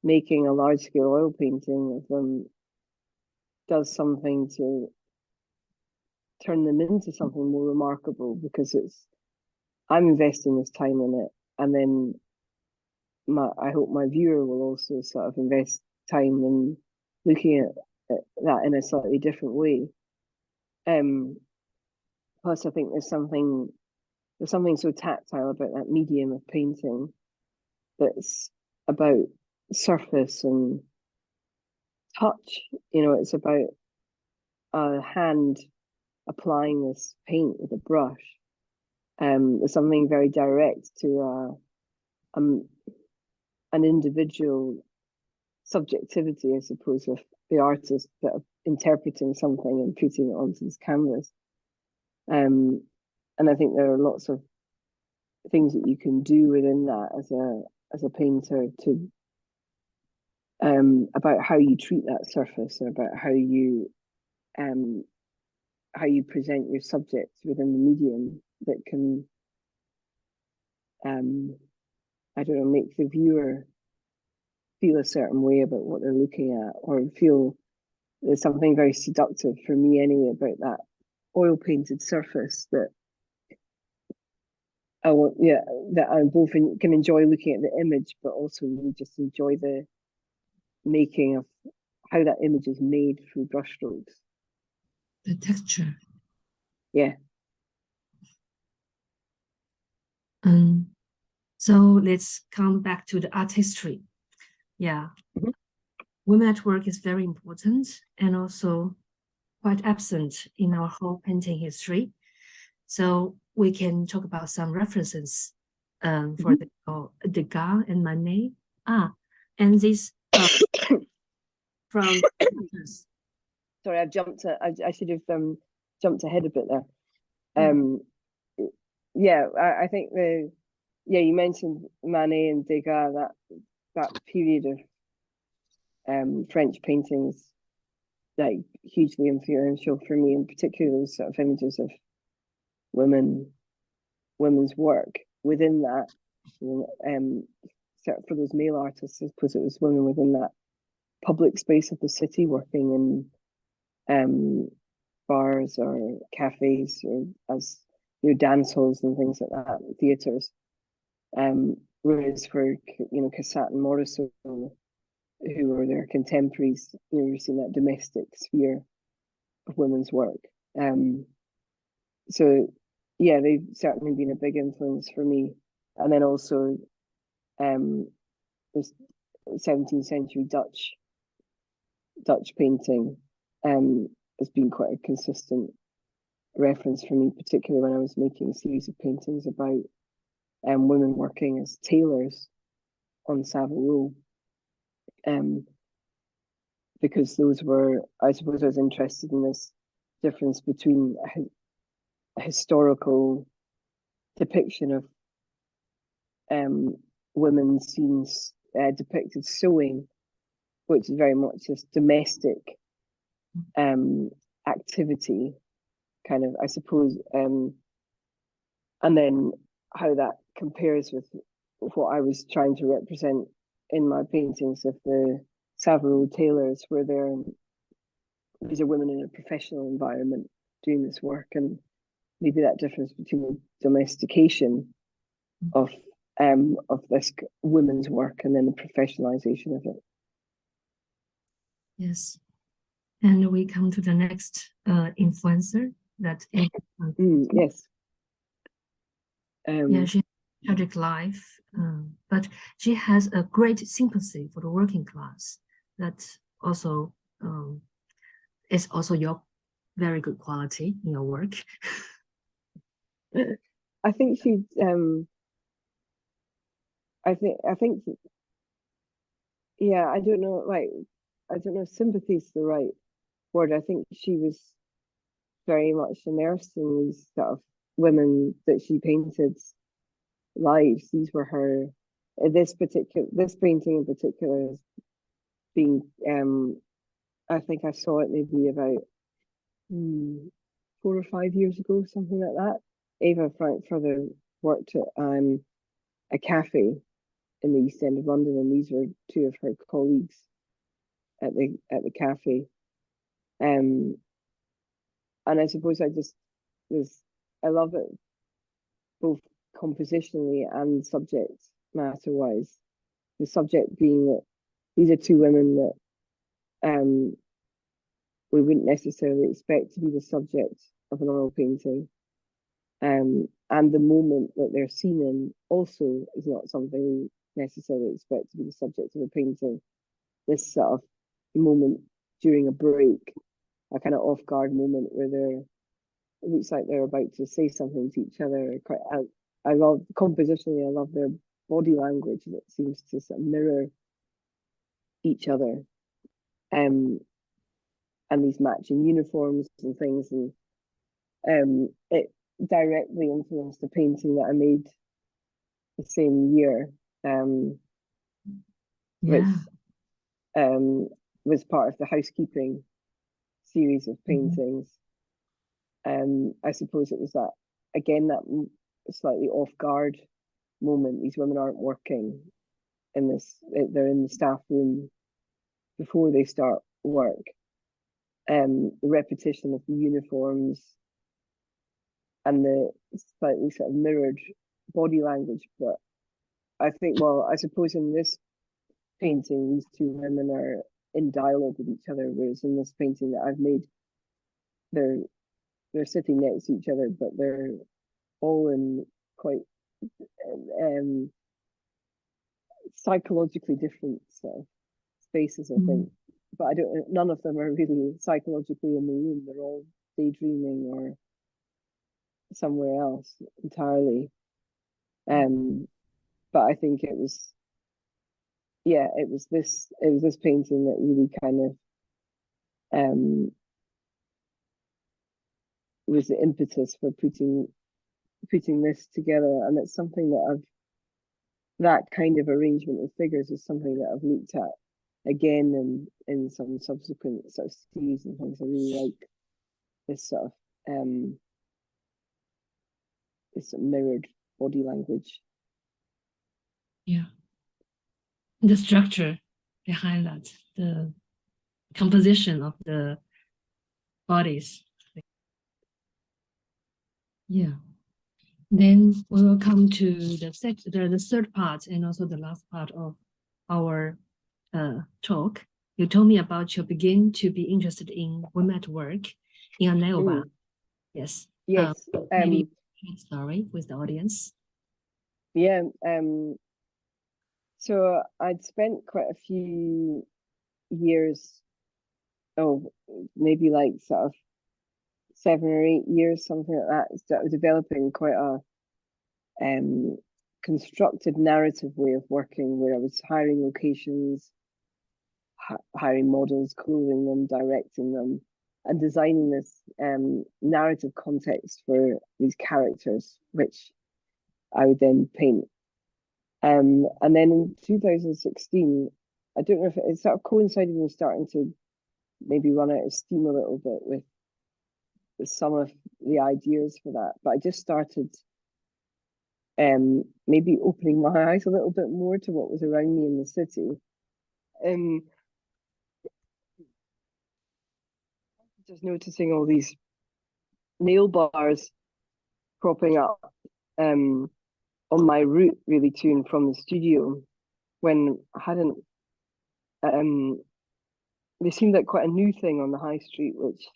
Making a large-scale oil painting of them does something to turn them into something more remarkable, because I'm investing this time in it, and then I hope my viewer will also sort of invest time in looking at that in a slightly different way. Plus, I think there's something so tactile about that medium of painting that's about surface and touch. You know, it's about a hand applying this paint with a brush. There's something very direct to an individual subjectivity, I suppose, of the artist that are interpreting something and putting it onto this canvas. And I think there are lots of things that you can do within that as a painter to about how you treat that surface, or about how you present your subject within the medium that can I don't know, make the viewer feel a certain way about what they're looking at, or feel there's something very seductive, for me anyway, about that oil painted surface that that I both can enjoy looking at the image, but also really just enjoy the making of how that image is made through brushstrokes. The texture. Yeah. So let's come back to the art history. Yeah. Mm-hmm. Women at work is very important and also quite absent in our whole painting history. So we can talk about some references for Degas and Manet. And this from sorry, I should have jumped ahead a bit there. I think you mentioned Manet and Degas, that period of French paintings, like hugely influential for me, in particular those sort of images of women's work within that. For those male artists, I suppose it was women within that public space of the city, working in bars or cafes, or as dance halls and things like that, theatres. Whereas for Cassatt and Morisot, who were their contemporaries, you're seeing that domestic sphere of women's work. So yeah, they've certainly been a big influence for me. And then also this 17th century Dutch painting has been quite a consistent reference for me, particularly when I was making a series of paintings about women working as tailors on Savile Row. Because those were, I suppose I was interested in this difference between a historical depiction of women scenes depicted sewing, which is very much this domestic activity, kind of, I suppose, and then how that compares with what I was trying to represent in my paintings of the Savile Row tailors, where these are women in a professional environment doing this work, and maybe that difference between domestication of this women's work and then the professionalization of it. Yes, and we come to the next influencer that yes. She has a tragic life, but she has a great sympathy for the working class. That also is also your very good quality in your work. I think she's I think I don't know if sympathy is the right word. I think she was very much immersed in these sort of women that she painted lives. These were her. This painting in particular is being. I think I saw it maybe about 4 or 5 years ago, something like that. Eva Frankfurter worked at a cafe in the East End of London, and these were two of her colleagues at the cafe. And I suppose I love it both compositionally and subject matter wise. The subject being that these are two women that we wouldn't necessarily expect to be the subject of an oil painting. And the moment that they're seen in also is not something we necessarily expect to be the subject of a painting. This sort of moment during a break, a kind of off-guard moment where it looks like they're about to say something to each other. I love compositionally, I love their body language, and it seems to sort of mirror each other. And these matching uniforms and things, and it directly influenced the painting that I made the same year, which was part of the housekeeping series of paintings. I suppose it was that, again, that slightly off-guard moment. These women aren't working in this, they're in the staff room before they start work. The repetition of the uniforms and the slightly sort of mirrored body language. But I think, well, I suppose in this painting, these two women are in dialogue with each other, whereas in this painting that I've made, they're sitting next to each other, but they're all in quite psychologically different sort of spaces, I think. But none of them are really psychologically in the room. They're all daydreaming or somewhere else entirely. But I think it was this painting that really kind of was the impetus for putting this together. And it's something that kind of arrangement of figures is something that I've looked at again in some subsequent sort of series and things. I really like this sort of this mirrored body language. Yeah. The structure behind that, the composition of the bodies. Yeah. Then we will come to the third part and also the last part of our talk. You told me about you begin to be interested in women at work in a neobar. Yes. Yes. Maybe story with the audience. Yeah. So I'd spent quite a few years, maybe like sort of 7 or 8 years, something like that, developing quite a constructed narrative way of working, where I was hiring locations, hiring models, clothing them, directing them, and designing this narrative context for these characters, which I would then paint. And then in 2016, I don't know if it sort of coincided with starting to maybe run out of steam a little bit with some of the ideas for that, but I just started maybe opening my eyes a little bit more to what was around me in the city. Just noticing all these nail bars cropping up on my route really to and from the studio, when I hadn't they seemed like quite a new thing on the high street, which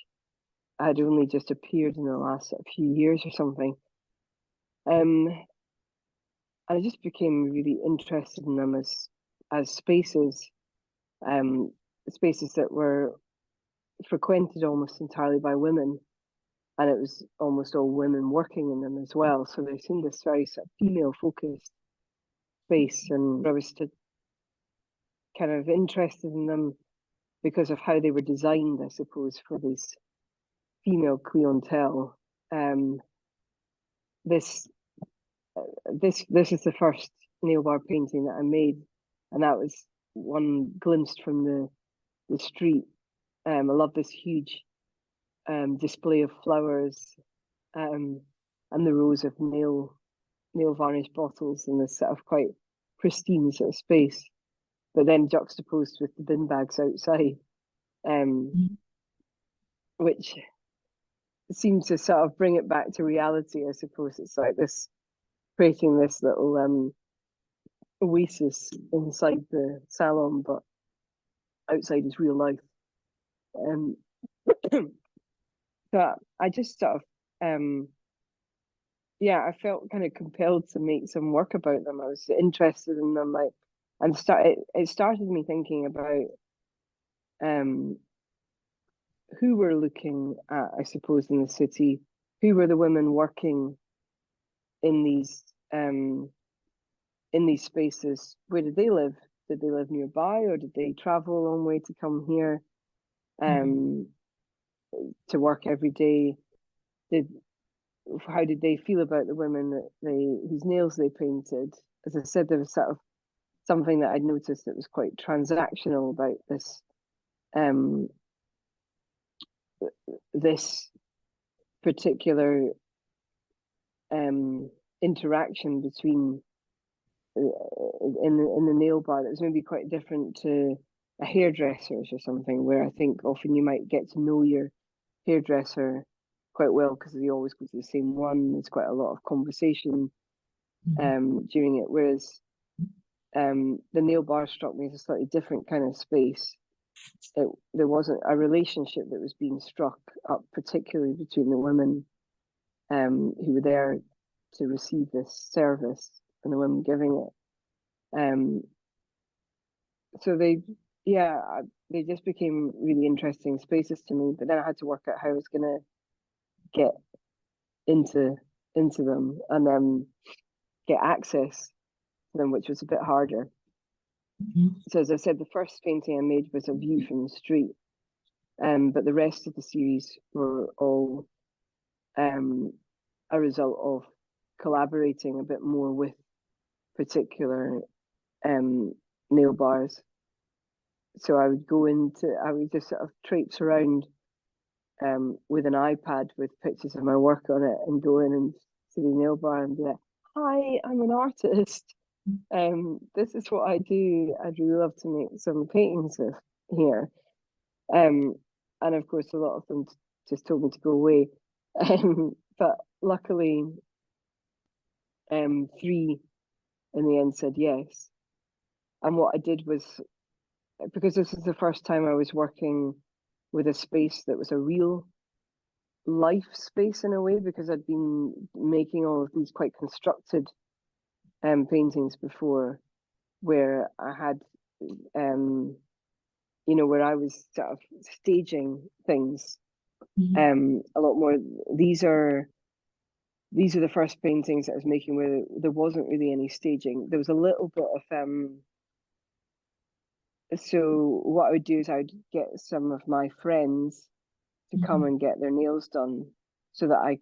had only just appeared in the last few years or something. And I just became really interested in them as spaces, spaces that were frequented almost entirely by women, and it was almost all women working in them as well. So they seemed this very sort of female-focused space, and I was kind of interested in them because of how they were designed, I suppose, for this female clientele. This this is the first nail bar painting that I made, and that was one glimpsed from the street. I love this huge display of flowers and the rows of nail varnish bottles in this sort of quite pristine sort of space, but then juxtaposed with the bin bags outside, which seems to sort of bring it back to reality, I suppose. It's like this, creating this little oasis inside the salon, but outside is real life. But I just sort of I felt kind of compelled to make some work about them. I was interested in them, like, and it started me thinking about who we're looking at, I suppose, in the city. Who were the women working in these spaces? Where did they live? Did they live nearby, or did they travel a long way to come here to work every day? How did they feel about the women whose nails they painted? As I said, there was sort of something that I'd noticed that was quite transactional about this particular interaction between in the nail bar that was maybe quite different to a hairdresser's or something, where I think often you might get to know your hairdresser quite well because they always go to the same one. There's quite a lot of conversation during it, whereas the nail bar struck me as a slightly different kind of space. There wasn't a relationship that was being struck up, particularly between the women who were there to receive this service and the women giving it. So they just became really interesting spaces to me. But then I had to work out how I was going to get into them and get access to them, which was a bit harder. So as I said, the first painting I made was a view from the street, but the rest of the series were all a result of collaborating a bit more with particular nail bars. So I would just sort of traipse around with an iPad with pictures of my work on it and go in and to the nail bar and be like, "Hi, I'm an artist. This is what I do. I'd really love to make some paintings here." And of course, a lot of them just told me to go away. But luckily, 3 in the end said yes. And what I did was, because this is the first time I was working with a space that was a real life space in a way, because I'd been making all of these quite constructed paintings before, where I had, where I was sort of staging things a lot more. These are the first paintings that I was making where there wasn't really any staging. There was a little bit of so what I would do is I would get some of my friends to come and get their nails done, so that I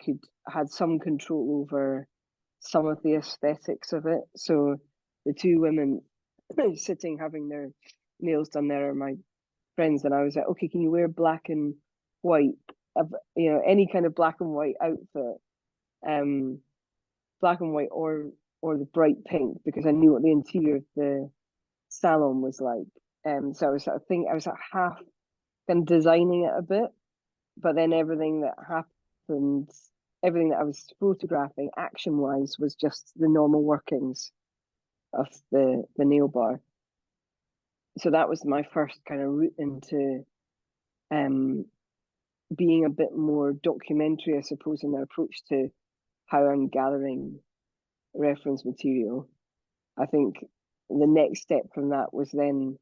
had some control over some of the aesthetics of it. So the 2 women sitting having their nails done there are my friends, and I was like, okay, can you wear black and white? Any kind of black and white outfit, black and white or the bright pink, because I knew what the interior of the salon was like. So I was sort of I was half kind of designing it a bit, but then everything that happened, everything that I was photographing action-wise was just the normal workings of the nail bar. So that was my first kind of route into being a bit more documentary, I suppose, in the approach to how I'm gathering reference material. I think the next step from that was then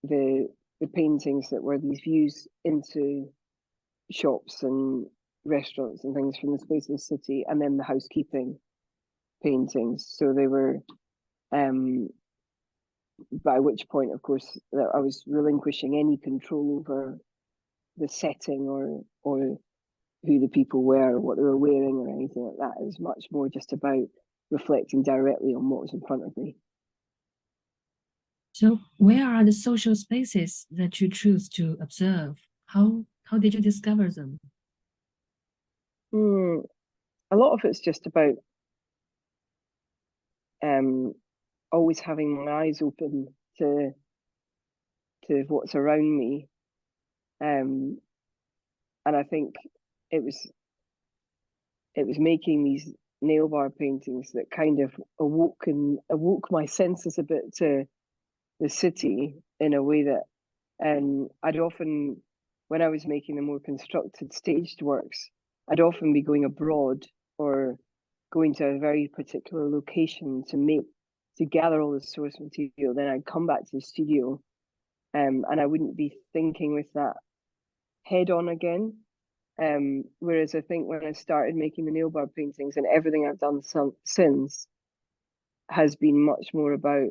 the paintings that were these views into shops and restaurants and things from the space of the city, and then the housekeeping paintings. So they were, by which point, of course, that I was relinquishing any control over the setting or who the people were or what they were wearing or anything like that. It was much more just about reflecting directly on what was in front of me. So where are the social spaces that you choose to observe? How did you discover them? A lot of it's just about always having my eyes open to what's around me. And I think it was making these nail bar paintings that kind of awoke my senses a bit to the city in a way that I'd often, when I was making the more constructed staged works, I'd often be going abroad or going to a very particular location to gather all the source material. Then I'd come back to the studio, and I wouldn't be thinking with that head on again. Whereas I think when I started making the nail bar paintings and everything I've done since has been much more about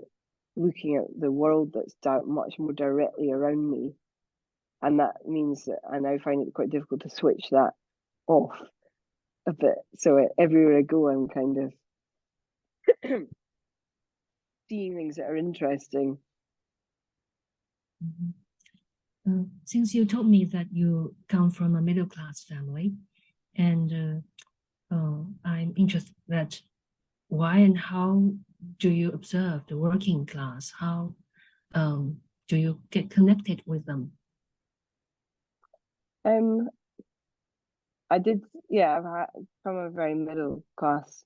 looking at the world that's much more directly around me. And that means that I now find it quite difficult to switch that off a bit. So everywhere I go, I'm kind of seeing things that are interesting. Since you told me that you come from a middle-class family, and I'm interested that why and how do you observe the working class? How do you get connected with them? I did, yeah, I'm from a very middle class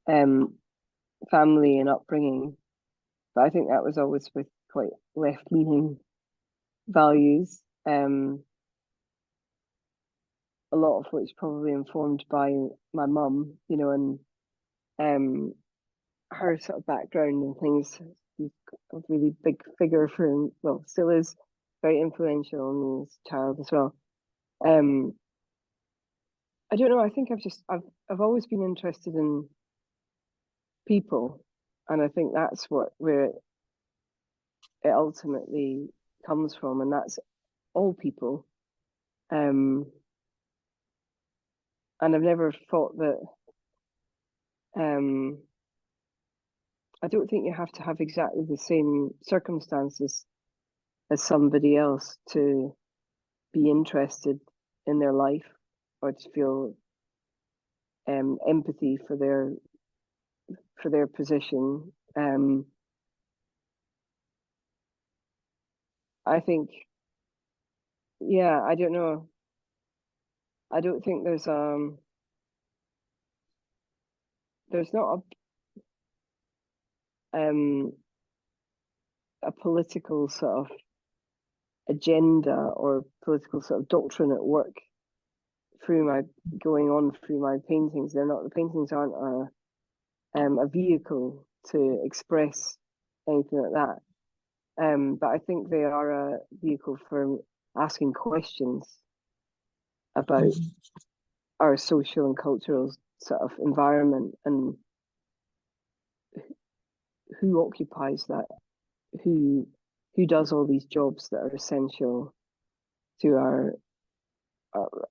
family and upbringing, but I think that was always with quite left-leaning values, a lot of which probably informed by my mum, you know, and her sort of background and things. She's a really big figure for, well, still is very influential on me as a child as well. I don't know, I think I've always been interested in people, and I think that's where it ultimately comes from, and that's all people. And I've never thought that I don't think you have to have exactly the same circumstances as somebody else to be interested in their life or to feel empathy for their position. I think, yeah, I don't know. I don't think there's not a political sort of agenda or political sort of doctrine at work going on through my paintings. The paintings aren't a vehicle to express anything like that. But I think they are a vehicle for asking questions about our social and cultural sort of environment and who occupies that, who does all these jobs that are essential to our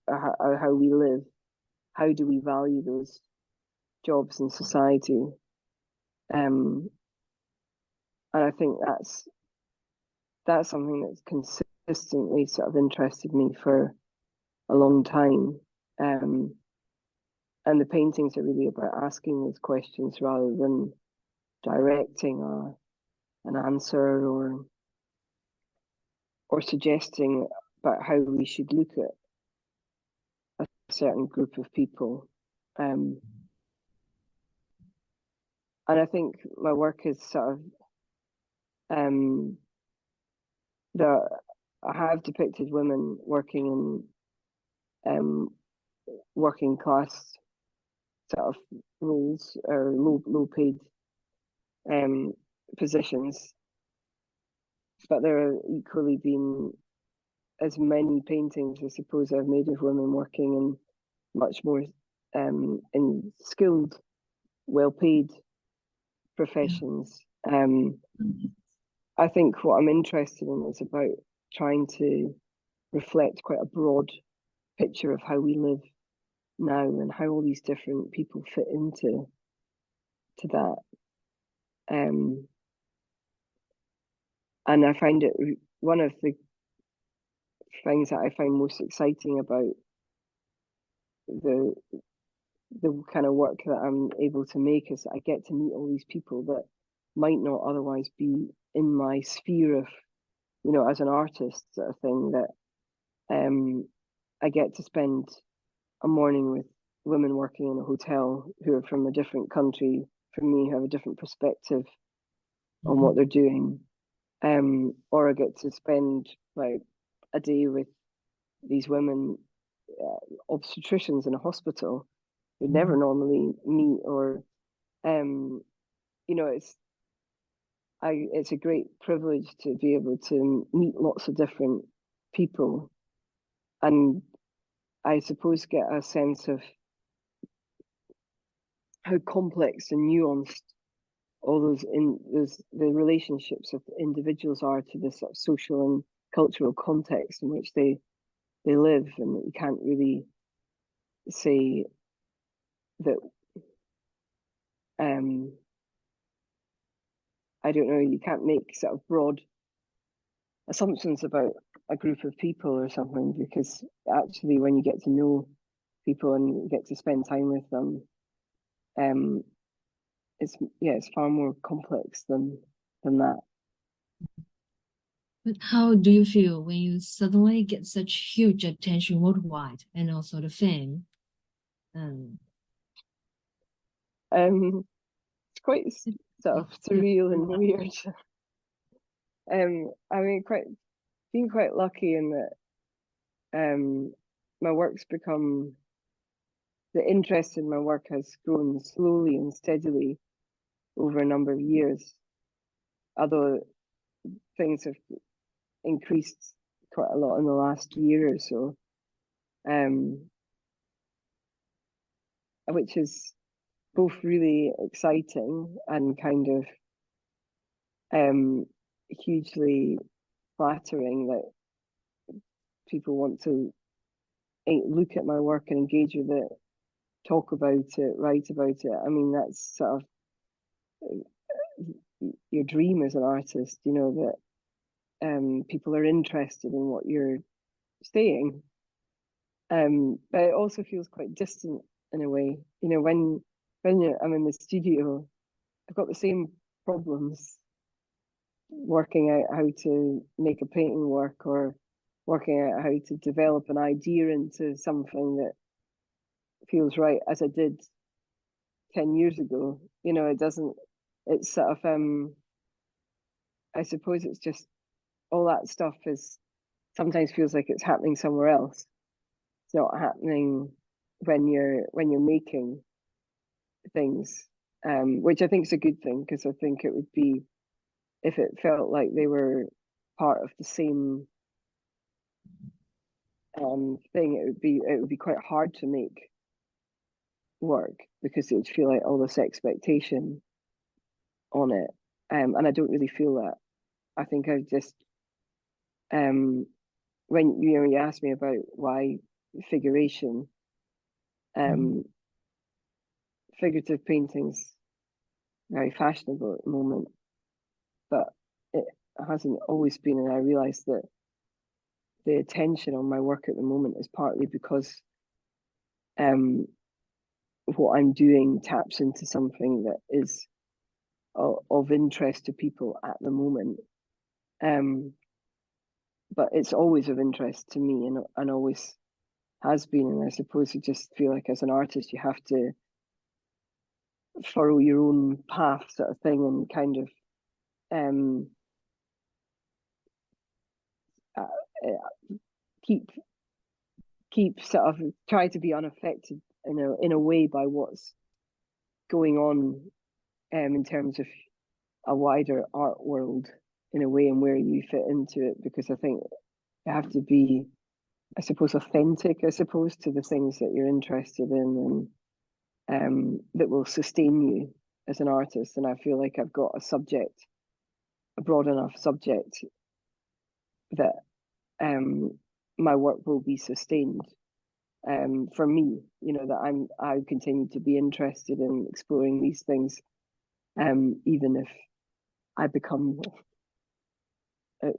how we live. How do we value those jobs in society? And I think that's something that's consistently sort of interested me for a long time. And the paintings are really about asking those questions rather than directing an answer or suggesting about how we should look at a certain group of people. And I think my work is sort of I have depicted women working in working class sort of roles or low paid positions, but there have equally been as many paintings, I suppose, I've made of women working in much more in skilled, well paid professions. I think what I'm interested in is about trying to reflect quite a broad picture of how we live now and how all these different people fit into that. And I find it one of the things that I find most exciting about the kind of work that I'm able to make is that I get to meet all these people that might not otherwise be in my sphere of, you know, as an artist sort of thing, that I get to spend a morning with women working in a hotel who are from a different country from me, who have a different perspective on what they're doing. Or I get to spend like a day with these women, obstetricians in a hospital who never normally meet, or you know, it's a great privilege to be able to meet lots of different people, and I suppose get a sense of how complex and nuanced all the relationships of individuals are to this sort of social and cultural context in which they live, and that you can't really say that I don't know, you can't make sort of broad assumptions about a group of people or something, because actually when you get to know people and you get to spend time with them, it's far more complex than that. But how do you feel when you suddenly get such huge attention worldwide and also the fame? It's quite sort of surreal and weird. I mean, been quite lucky in that my work's become, the interest in my work has grown slowly and steadily over a number of years, although things have increased quite a lot in the last year or so, which is both really exciting and kind of hugely flattering that people want to look at my work and engage with it, talk about it, write about it. I mean, that's sort of your dream as an artist, you know, that people are interested in what you're saying. But it also feels quite distant in a way. You know, when I'm in the studio, I've got the same problems working out how to make a painting work, or working out how to develop an idea into something that feels right, as I did 10 years ago. You know, it's sort of, I suppose it's just all that stuff is sometimes feels like it's happening somewhere else. It's not happening when you're making things, which I think is a good thing, because I think it would be, if it felt like they were part of the same thing, it would be quite hard to make work, because it would feel like all this expectation on it, and I don't really feel that. I think I just when you asked me about why figuration, figurative painting's very fashionable at the moment, but it hasn't always been, and I realised that the attention on my work at the moment is partly because what I'm doing taps into something that is of interest to people at the moment, but it's always of interest to me, and always has been. And I suppose you just feel like as an artist you have to follow your own path, sort of thing, and kind of keep sort of try to be unaffected in a way by what's going on in terms of a wider art world, in a way, and where you fit into it, because I think you have to be, I suppose, authentic, I suppose, to the things that you're interested in, and that will sustain you as an artist. And I feel like I've got a broad enough subject that my work will be sustained for me, you know, that I continue to be interested in exploring these things, even if I become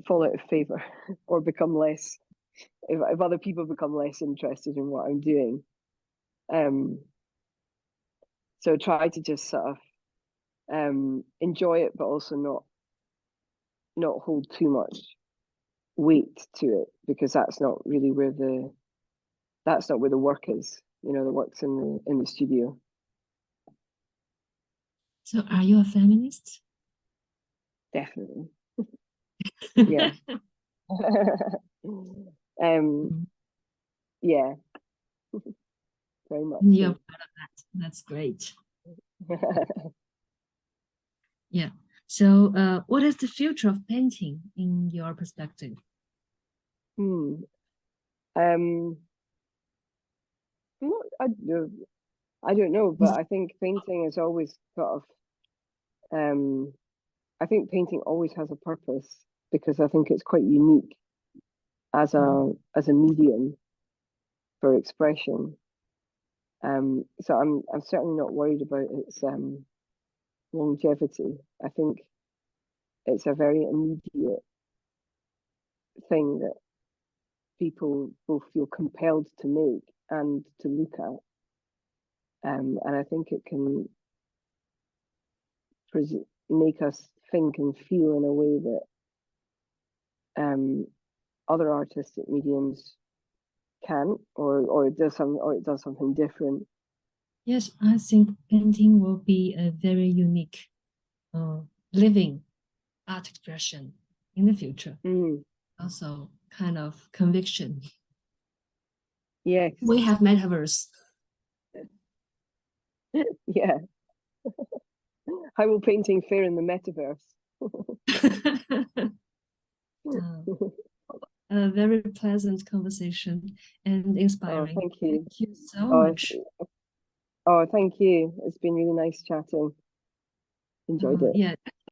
fall out of favor or become less, if other people become less interested in what I'm doing. So try to just sort of enjoy it, but also not hold too much weight to it, because that's not really where the work is. You know, the work's in the studio. So are you a feminist? Definitely. Yeah. Yeah. Very much. You're proud of that. That's great. Yeah. So what is the future of painting in your perspective? I don't know, but I think painting is always sort of, I think painting always has a purpose, because I think it's quite unique as a medium for expression. So I'm certainly not worried about its longevity. I think it's a very immediate thing that people both feel compelled to make and to look at. And I think it can make us think and feel in a way that other artistic mediums can't, or it does something different. Yes, I think painting will be a very unique living art expression in the future. Also kind of conviction. Yes. We have metaverse. Yeah. How will painting fare in the metaverse? A very pleasant conversation and inspiring. Oh, thank you. Thank you so much. Oh, thank you. It's been really nice chatting. Enjoyed it. Yeah,